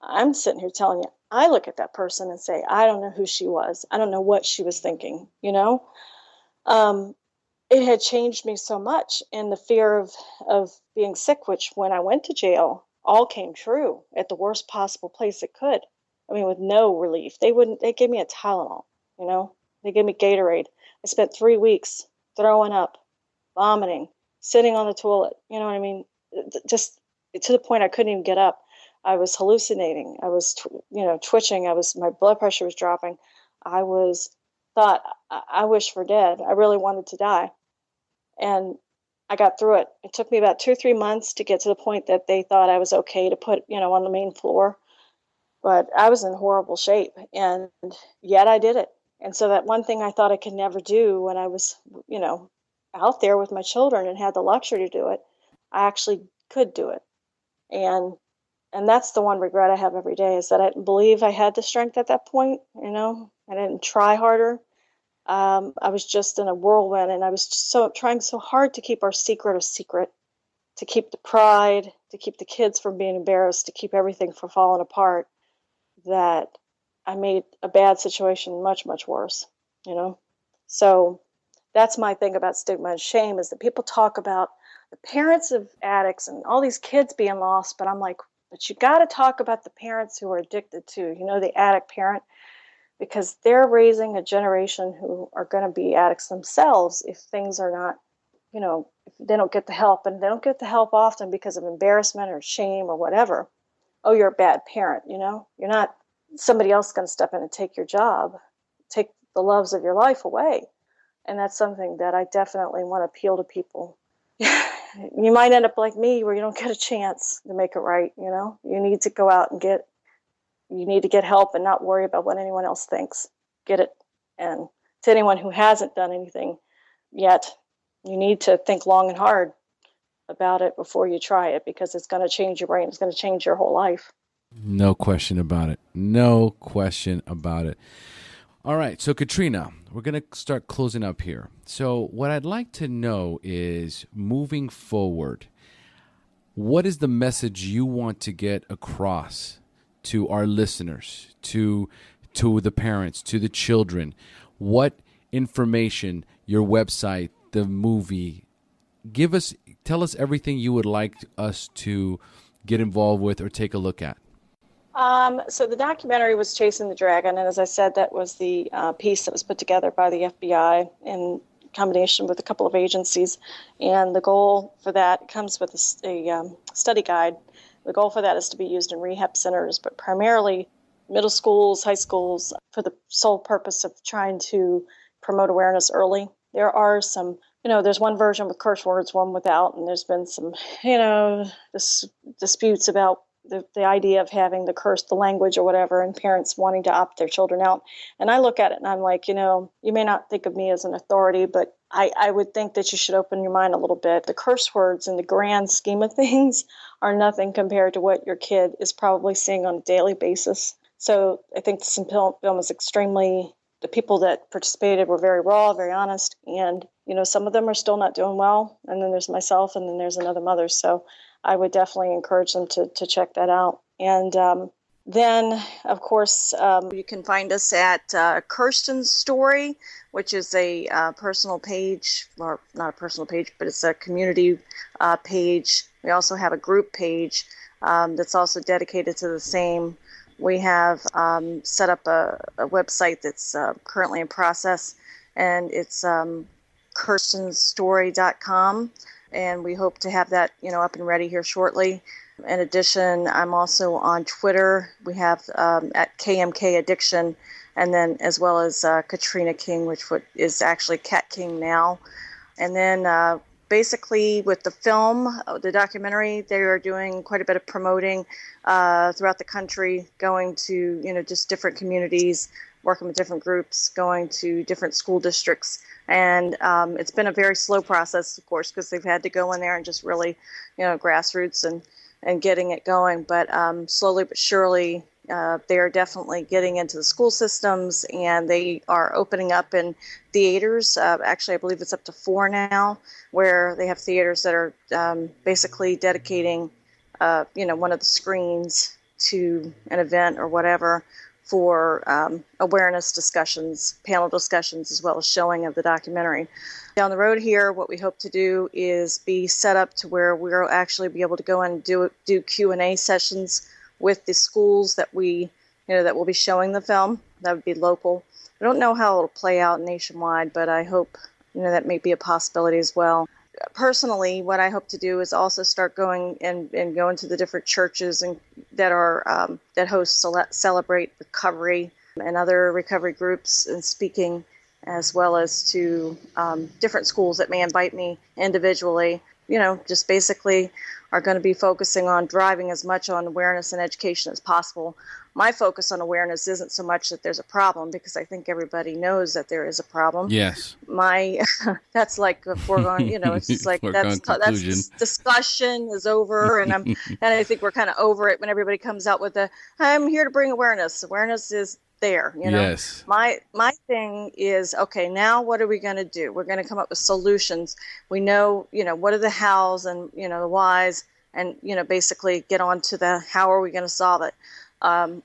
I'm sitting here telling you, I look at that person and say, I don't know who she was. I don't know what she was thinking, It had changed me so much, and the fear of being sick, which when I went to jail, all came true at the worst possible place it could. With no relief. They gave me a Tylenol, they gave me Gatorade. I spent 3 weeks throwing up, vomiting, sitting on the toilet, just to the point I couldn't even get up. I was hallucinating. I was, twitching. My blood pressure was dropping. I thought I wish for dead. I really wanted to die. And I got through it. It took me about 2 or 3 months to get to the point that they thought I was okay to put, on the main floor. But I was in horrible shape, and yet I did it. And so that one thing I thought I could never do when I was, out there with my children and had the luxury to do it, I actually could do it. And that's the one regret I have every day, is that I didn't believe I had the strength at that point. I didn't try harder. I was just in a whirlwind, and I was trying so hard to keep our secret a secret, to keep the pride, to keep the kids from being embarrassed, to keep everything from falling apart, that I made a bad situation much, much worse, So that's my thing about stigma and shame, is that people talk about the parents of addicts and all these kids being lost, but I'm like, but you got to talk about the parents who are addicted too, the addict parent, because they're raising a generation who are going to be addicts themselves if things are not, if they don't get the help, and they don't get the help often because of embarrassment or shame or whatever. Oh, you're a bad parent, you're not somebody else going to step in and take your job, take the loves of your life away. And that's something that I definitely want to appeal to people. You might end up like me, where you don't get a chance to make it right. You need to go out and you need to get help and not worry about what anyone else thinks. Get it. And to anyone who hasn't done anything yet, you need to think long and hard about it before you try it, because it's going to change your brain. It's going to change your whole life. No question about it. No question about it. All right. So, Katrina, we're going to start closing up here. So what I'd like to know is, moving forward, what is the message you want to get across to our listeners, to the parents, to the children? What information, your website, the movie, tell us everything you would like us to get involved with or take a look at. So the documentary was Chasing the Dragon, and as I said, that was the piece that was put together by the FBI in combination with a couple of agencies, and the goal for that comes with a study guide The goal for that is to be used in rehab centers, but primarily middle schools, high schools, for the sole purpose of trying to promote awareness early. There are some, there's one version with curse words, one without, and there's been some, disputes about the idea of having the language or whatever, and parents wanting to opt their children out. And I look at it and I'm like, you may not think of me as an authority, but I would think that you should open your mind a little bit. The curse words in the grand scheme of things are nothing compared to what your kid is probably seeing on a daily basis. So I think this film is the people that participated were very raw, very honest, and, some of them are still not doing well. And then there's myself, and then there's another mother. So I would definitely encourage them to check that out. And then, of course, you can find us at Kirsten's Story, which is a personal page, or not a personal page, but it's a community page. We also have a group page that's also dedicated to the same. We have set up a website that's currently in process, and it's kirstensstory.com. And we hope to have that, up and ready here shortly. In addition, I'm also on Twitter. We have at KMK Addiction, and then as well as Katrina King, which is actually Kat King now. And then basically with the film, the documentary, they are doing quite a bit of promoting throughout the country, going to, just different communities, working with different groups, going to different school districts. And it's been a very slow process, of course, because they've had to go in there and just really, grassroots and getting it going. But slowly but surely, they are definitely getting into the school systems, and they are opening up in theaters. Actually, I believe it's up to 4 now, where they have theaters that are basically dedicating, one of the screens to an event or whatever, for awareness discussions, panel discussions, as well as showing of the documentary. Down the road here, what we hope to do is be set up to where we'll actually be able to go and do Q&A sessions with the schools that that will be showing the film. That would be local. I don't know how it'll play out nationwide, but I hope that may be a possibility as well. Personally, what I hope to do is also start going and going to the different churches and that are that host Celebrate Recovery and other recovery groups, and speaking, as well as to different schools that may invite me individually. Just basically are going to be focusing on driving as much on awareness and education as possible. My focus on awareness isn't so much that there's a problem, because I think everybody knows that there is a problem. Yes. That's like a foregone, it's just like that's discussion is over, and I think we're kind of over it when everybody comes out with I'm here to bring awareness. Awareness is there, Yes. My thing is, okay, now what are we going to do? We're going to come up with solutions. We know, what are the hows and, the whys, and, basically get on to the how are we going to solve it,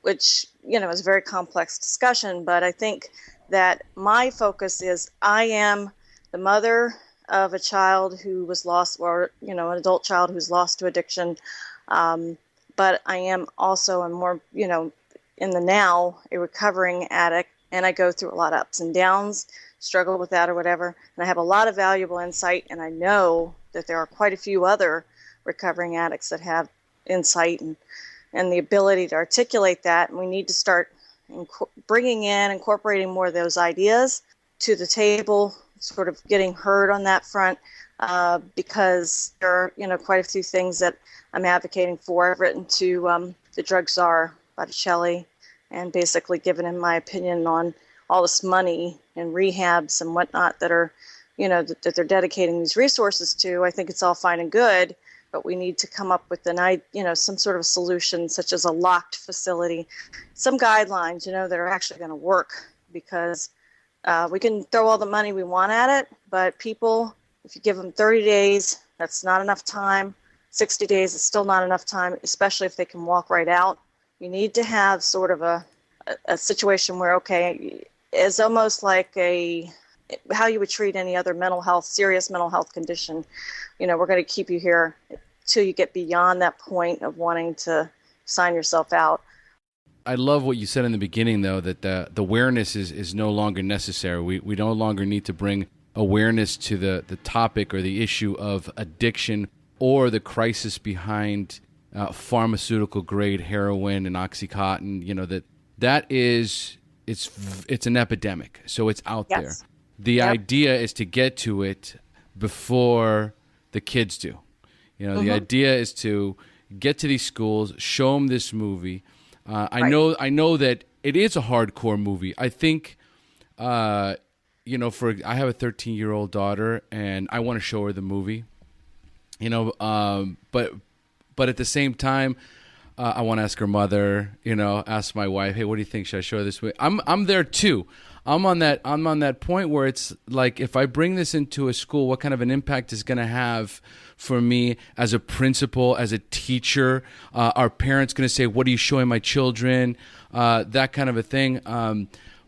which, is a very complex discussion. But I think that my focus is I am the mother of a child who was lost, or, an adult child who's lost to addiction. But I am also a more, in the now, a recovering addict, and I go through a lot of ups and downs, struggle with that or whatever, and I have a lot of valuable insight, and I know that there are quite a few other recovering addicts that have insight and the ability to articulate that, and we need to start incorporating more of those ideas to the table, sort of getting heard on that front, because there are, quite a few things that I'm advocating for. I've written to the drug czar, Botticelli, and basically given him my opinion on all this money and rehabs and whatnot that are, that they're dedicating these resources to. I think it's all fine and good, but we need to come up with some sort of a solution, such as a locked facility, some guidelines, that are actually going to work, because we can throw all the money we want at it, but people, if you give them 30 days, that's not enough time. 60 days is still not enough time, especially if they can walk right out. You need to have sort of a situation where, okay, it's almost like how you would treat any other serious mental health condition. We're going to keep you here till you get beyond that point of wanting to sign yourself out. I love what you said in the beginning, though, that the awareness is no longer necessary. We no longer need to bring awareness to the topic or the issue of addiction or the crisis behind pharmaceutical grade heroin and Oxycontin, it's an epidemic. So it's out there. The idea is to get to it before the kids do. The idea is to get to these schools, show them this movie. I know that it is a hardcore movie. I think, I have a 13-year-old daughter, and I want to show her the movie. But at the same time, I want to ask her mother. Ask my wife, hey, what do you think? Should I show her this movie? I'm there too. I'm on that point where it's like, if I bring this into a school, what kind of an impact is going to have for me as a principal, as a teacher? Are parents going to say, what are you showing my children? That kind of a thing.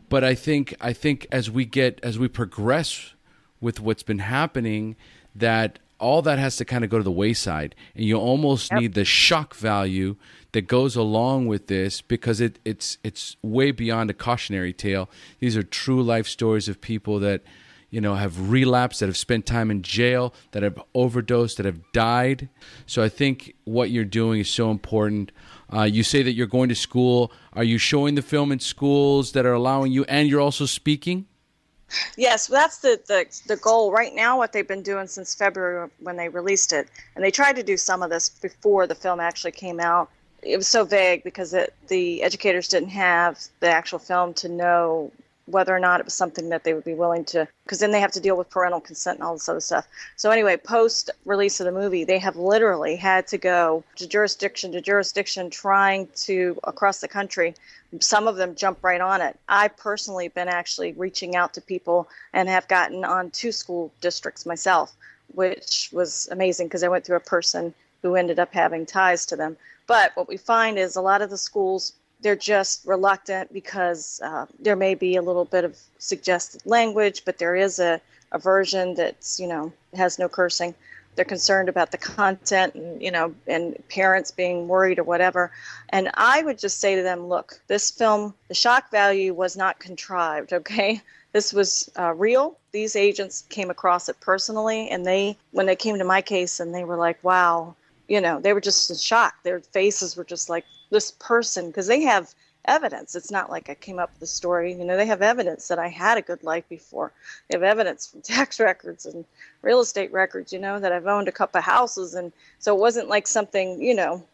But I think as we progress with what's been happening, that all that has to kind of go to the wayside, and you almost need the shock value that goes along with this, because it's way beyond a cautionary tale. These are true life stories of people that have relapsed, that have spent time in jail, that have overdosed, that have died. So I think what you're doing is so important. You say that you're going to school. Are you showing the film in schools that are allowing you, and you're also speaking? Yes, that's the goal right now. What they've been doing since February when they released it, and they tried to do some of this before the film actually came out. It was so vague because the educators didn't have the actual film to know whether or not it was something that they would be willing to, because then they have to deal with parental consent and all this other stuff. So anyway, post release of the movie, they have literally had to go to jurisdiction trying to, across the country. Some of them jump right on it. I personally been actually reaching out to people and have gotten on 2 school districts myself, which was amazing because I went through a person who ended up having ties to them. But what we find is a lot of the schools, they're just reluctant because there may be a little bit of suggested language, but there is a version that's, has no cursing. They're concerned about the content and parents being worried or whatever. And I would just say to them, look, this film, the shock value was not contrived, okay? This was real. These agents came across it personally, and when they came to my case and they were like, wow, they were just in shock. Their faces were just like, this person, because they have evidence. It's not like I came up with the story. They have evidence that I had a good life before. They have evidence from tax records and real estate records, that I've owned a couple of houses. And so it wasn't like something,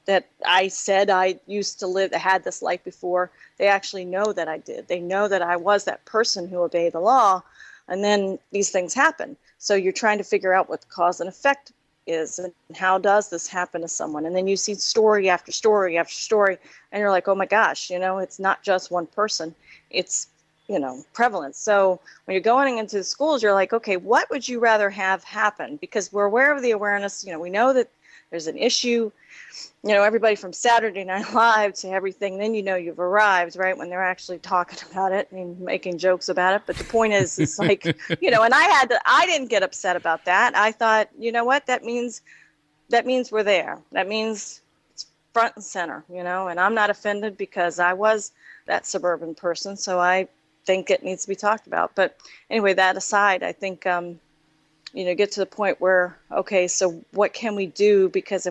that I said I used to live, I had this life before. They actually know that I did. They know that I was that person who obeyed the law. And then these things happen. So you're trying to figure out what the cause and effect is and how does this happen to someone. And then you see story after story after story, and you're like, oh my gosh, it's not just one person, it's prevalent. So when you're going into the schools, you're like, okay, what would you rather have happen? Because we're aware of the awareness, we know that there's an issue, everybody from Saturday Night Live to everything, then you've arrived, right, when they're actually talking about it and making jokes about it. But the point is, it's like, and I didn't get upset about that. I thought, what, that means we're there. That means it's front and center, and I'm not offended because I was that suburban person, so I think it needs to be talked about. But anyway, that aside, I think, get to the point where, okay, so what can we do? Because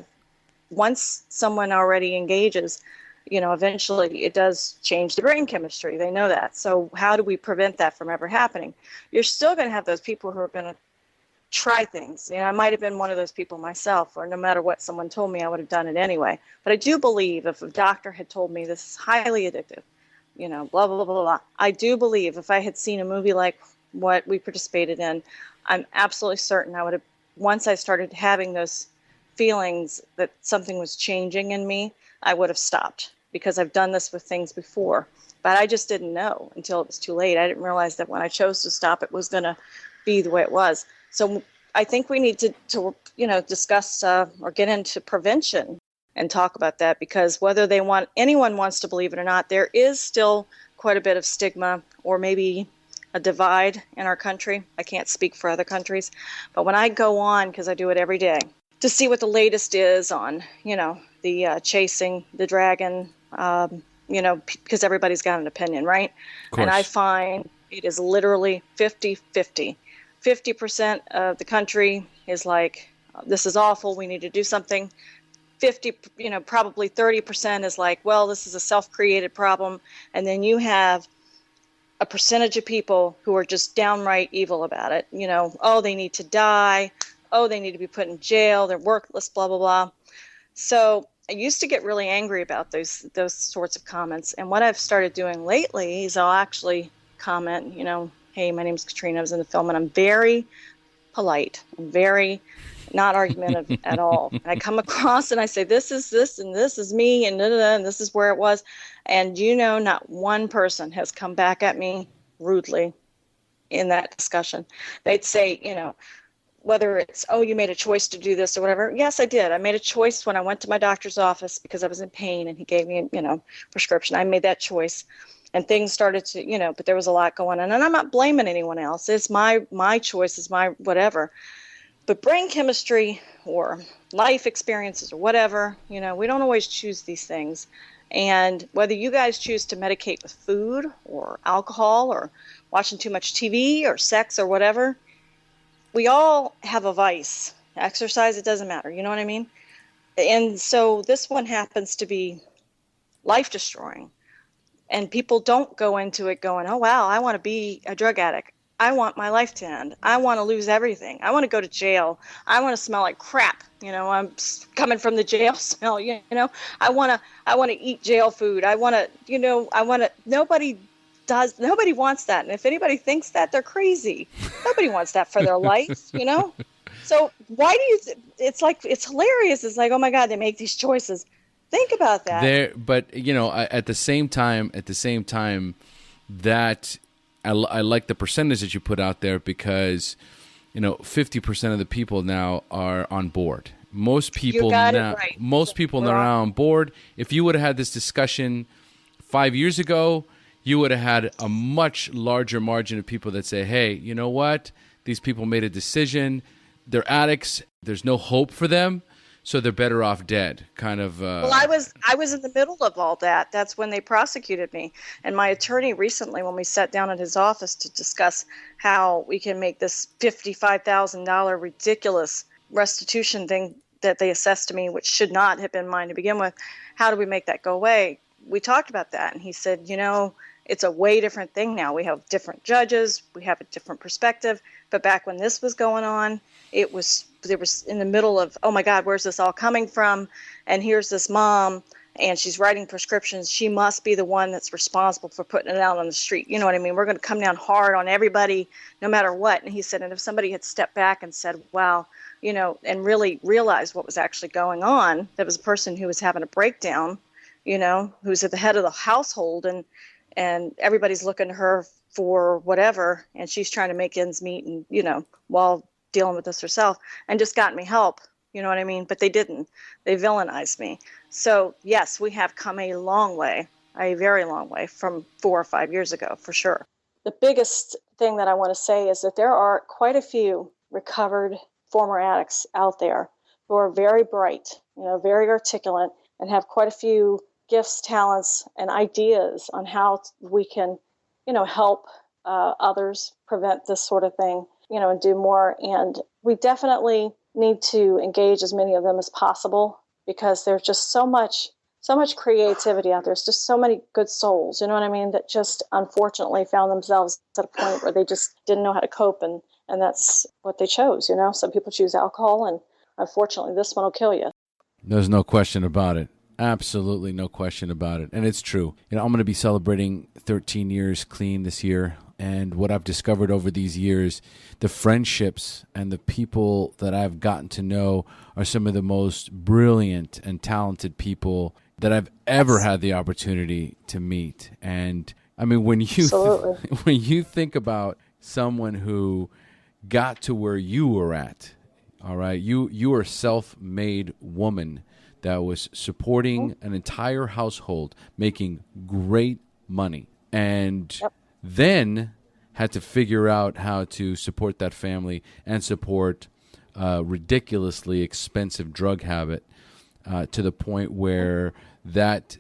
once someone already engages, eventually it does change the brain chemistry. They know that. So how do we prevent that from ever happening? You're still going to have those people who are going to try things. I might have been one of those people myself, or no matter what someone told me, I would have done it anyway. But I do believe if a doctor had told me this is highly addictive, blah, blah, blah, blah, blah, I do believe if I had seen a movie like what we participated in, I'm absolutely certain I would have, once I started having those feelings that something was changing in me, I would have stopped, because I've done this with things before. But I just didn't know until it was too late. I didn't realize that when I chose to stop, it was going to be the way it was. So I think we need to discuss or get into prevention and talk about that, because whether anyone wants to believe it or not, there is still quite a bit of stigma, or maybe a divide in our country. I can't speak for other countries, but when I go on, because I do it every day, to see what the latest is on, the chasing the dragon, because everybody's got an opinion, right? And I find it is literally 50-50. 50% of the country is like, this is awful, we need to do something. 50, probably 30% is like, well, this is a self-created problem. And then you have a percentage of people who are just downright evil about it. Oh, they need to die. Oh, they need to be put in jail. They're worthless, blah, blah, blah. So I used to get really angry about those sorts of comments. And what I've started doing lately is I'll actually comment, hey, my name is Katrina. I was in the film, and I'm very polite. I'm very not argumentative at all. And I come across and I say, this is this, and this is me, and and this is where it was. And not one person has come back at me rudely in that discussion. They'd say, whether it's, oh, you made a choice to do this or whatever. Yes, I did. I made a choice when I went to my doctor's office because I was in pain and he gave me, prescription. I made that choice. And things started to, but there was a lot going on. And I'm not blaming anyone else. It's my choice, it's my whatever. But brain chemistry or life experiences or whatever, we don't always choose these things. And whether you guys choose to medicate with food or alcohol or watching too much TV or sex or whatever, we all have a vice. Exercise, it doesn't matter. You know what I mean? And so this one happens to be life destroying. And people don't go into it going, oh, wow, I want to be a drug addict. I want my life to end. I want to lose everything. I want to go to jail. I want to smell like crap. I'm coming from the jail smell. I want to eat jail food. Nobody wants that. And if anybody thinks that, they're crazy. Nobody wants that for their life, So why do it's hilarious. It's like, oh my God, they make these choices. Think about that. But at the same time, that I like the percentage that you put out there because 50% of the people now are on board. Most people now, right. Most people are now on board. If you would have had this discussion 5 years ago, you would have had a much larger margin of people that say, hey, you know what? These people made a decision. They're addicts. There's no hope for them. So they're better off dead, kind of. Well, I was in the middle of all that. That's when they prosecuted me. And my attorney recently, when we sat down at his office to discuss how we can make this $55,000 ridiculous restitution thing that they assessed to me, which should not have been mine to begin with, how do we make that go away? We talked about that, and he said, it's a way different thing now. We have different judges. We have a different perspective. But back when this was going on, there was in the middle of, oh my God, where's this all coming from? And here's this mom, and she's writing prescriptions. She must be the one that's responsible for putting it out on the street. You know what I mean? We're going to come down hard on everybody, no matter what. And he said, and if somebody had stepped back and said, wow, and really realized what was actually going on, there was a person who was having a breakdown, who's at the head of the household, and everybody's looking to her for whatever, and she's trying to make ends meet, and while dealing with this herself, and just got me help. You know what I mean? But they didn't. They villainized me. So yes, we have come a long way, a very long way from 4 or 5 years ago, for sure. The biggest thing that I want to say is that there are quite a few recovered former addicts out there who are very bright, very articulate, and have quite a few gifts, talents, and ideas on how we can, help others prevent this sort of thing, and do more. And we definitely need to engage as many of them as possible because there's just so much creativity out there. There's just so many good souls, you know what I mean, that just unfortunately found themselves at a point where they just didn't know how to cope, and that's what they chose, Some people choose alcohol, and unfortunately this one will kill you. There's no question about it. Absolutely no question about it. And it's true. I'm going to be celebrating 13 years clean this year. And what I've discovered over these years, the friendships and the people that I've gotten to know are some of the most brilliant and talented people that I've ever had the opportunity to meet. And I mean, when you when you think about someone who got to where you were at, all right, you are a self-made woman that was supporting an entire household, making great money, and then had to figure out how to support that family and support a ridiculously expensive drug habit to the point where that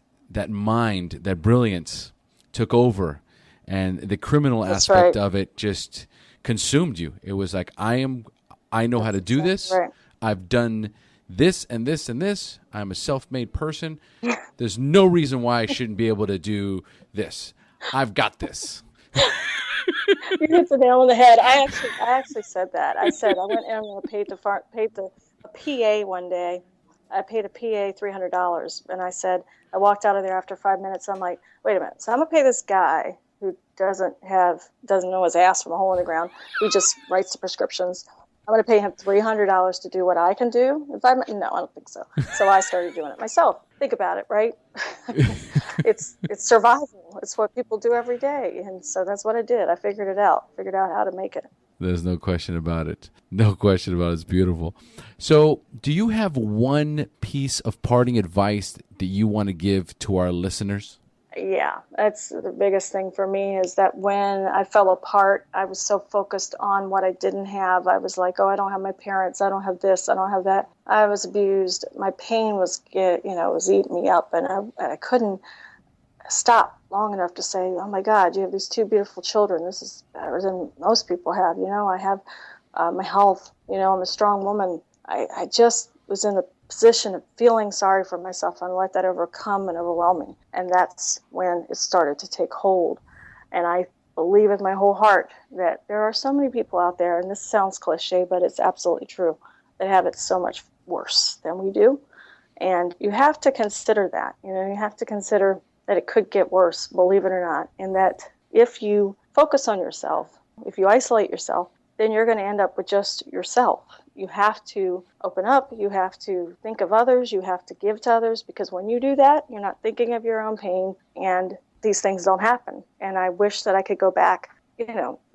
mind, that brilliance took over, and the criminal aspect of it just consumed you. It was like, I know how to do this. I've done this and this and this. I'm a self-made person. There's no reason why I shouldn't be able to do this. I've got this. You hit the nail on the head. I actually said that. I said I went in and paid the PA one day. I paid a PA $300, and I said I walked out of there after 5 minutes. I'm like, wait a minute. So I'm gonna pay this guy who doesn't know his ass from a hole in the ground. He just writes the prescriptions. I'm going to pay him $300 to do what I can do. No, I don't think so. So I started doing it myself. Think about it, right? It's survival. It's what people do every day. And so that's what I did. I figured out how to make it. There's no question about it. No question about it. It's beautiful. So do you have one piece of parting advice that you want to give to our listeners? Yeah, that's the biggest thing for me is that when I fell apart, I was so focused on what I didn't have. I was like, oh, I don't have my parents. I don't have this. I don't have that. I was abused. My pain was, was eating me up, and I couldn't stop long enough to say, oh my God, you have these two beautiful children. This is better than most people have. I have my health. I'm a strong woman. I just was in a position of feeling sorry for myself and let that overcome and overwhelm me. And that's when it started to take hold. And I believe with my whole heart that there are so many people out there, and this sounds cliche, but it's absolutely true, that have it so much worse than we do. And you have to consider that. You have to consider that it could get worse, believe it or not, and that if you focus on yourself, if you isolate yourself, then you're going to end up with just yourself. You have to open up. You have to think of others. You have to give to others, because when you do that, you're not thinking of your own pain, and these things don't happen. And I wish that I could go back,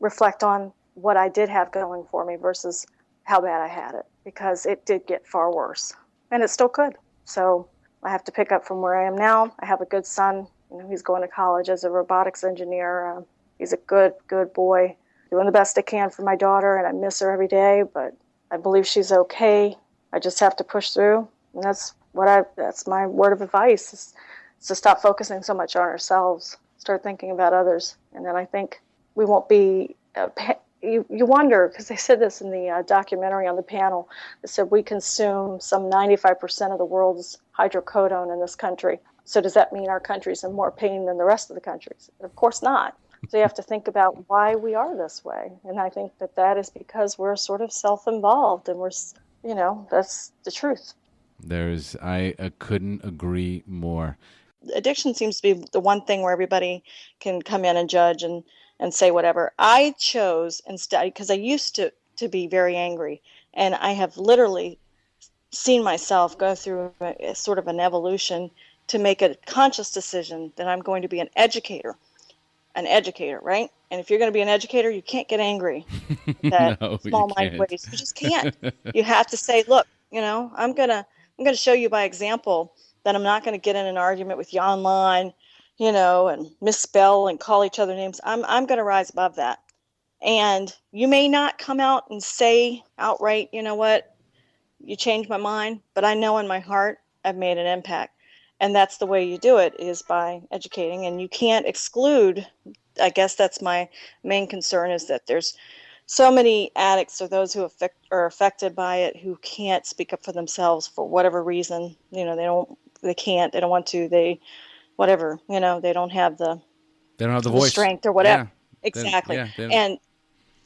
reflect on what I did have going for me versus how bad I had it, because it did get far worse, and it still could. So I have to pick up from where I am now. I have a good son. He's going to college as a robotics engineer. He's a good boy, doing the best I can for my daughter, and I miss her every day, but I believe she's okay. I just have to push through, and that's my word of advice, is to stop focusing so much on ourselves, start thinking about others, and then I think we won't be. You wonder, because they said this in the documentary on the panel. They said we consume some 95% of the world's hydrocodone in this country. So does that mean our country's in more pain than the rest of the countries? Of course not. So you have to think about why we are this way. And I think that is because we're sort of self-involved, and we're, that's the truth. I couldn't agree more. Addiction seems to be the one thing where everybody can come in and judge and say whatever. I chose instead, because I used to be very angry, and I have literally seen myself go through a sort of an evolution to make a conscious decision that I'm going to be an educator, right? And if you're going to be an educator, you can't get angry at small-minded ways. You just can't. You have to say, look, I'm going to show you by example that I'm not going to get in an argument with you online, and misspell and call each other names. I'm going to rise above that. And you may not come out and say outright, you know what, you changed my mind, but I know in my heart I've made an impact. And that's the way you do it, is by educating. And you can't exclude, I guess that's my main concern, is that there's so many addicts or those who are affected by it who can't speak up for themselves for whatever reason. They don't want to, whatever, they don't have the voice, strength or whatever. Yeah. Exactly. And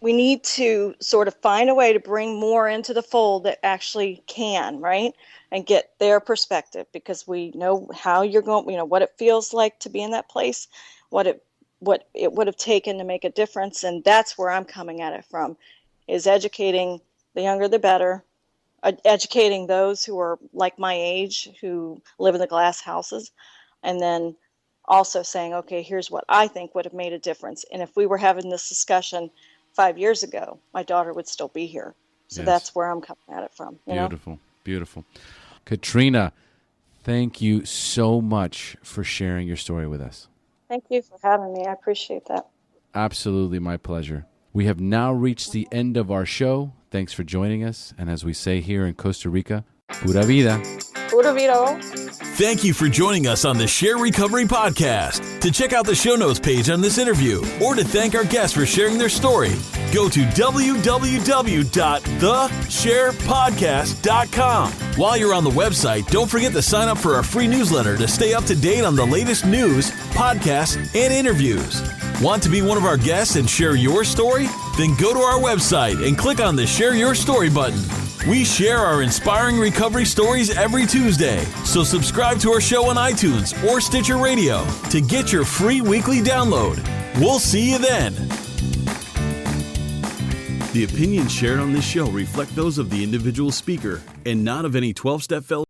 we need to sort of find a way to bring more into the fold that actually can, right? And get their perspective, because we know how you're going, what it feels like to be in that place, what it would have taken to make a difference. And that's where I'm coming at it from, is educating the younger, the better, educating those who are like my age, who live in the glass houses, and then also saying, okay, here's what I think would have made a difference. And if we were having this discussion 5 years ago, my daughter would still be here. So That's where I'm coming at it from. Beautiful. Katrina, thank you so much for sharing your story with us. Thank you for having me. I appreciate that. Absolutely, my pleasure. We have now reached the end of our show. Thanks for joining us. And as we say here in Costa Rica, pura vida. Pura vida. Thank you for joining us on the SHAIR Recovery Podcast. To check out the show notes page on this interview or to thank our guests for sharing their story, go to www.theshairpodcast.com. While you're on the website, don't forget to sign up for our free newsletter to stay up to date on the latest news, podcasts, and interviews. Want to be one of our guests and share your story? Then go to our website and click on the Share Your Story button. We share our inspiring recovery stories every Tuesday, so subscribe to our show on iTunes or Stitcher Radio to get your free weekly download. We'll see you then. The opinions shared on this show reflect those of the individual speaker and not of any 12-step fellowship.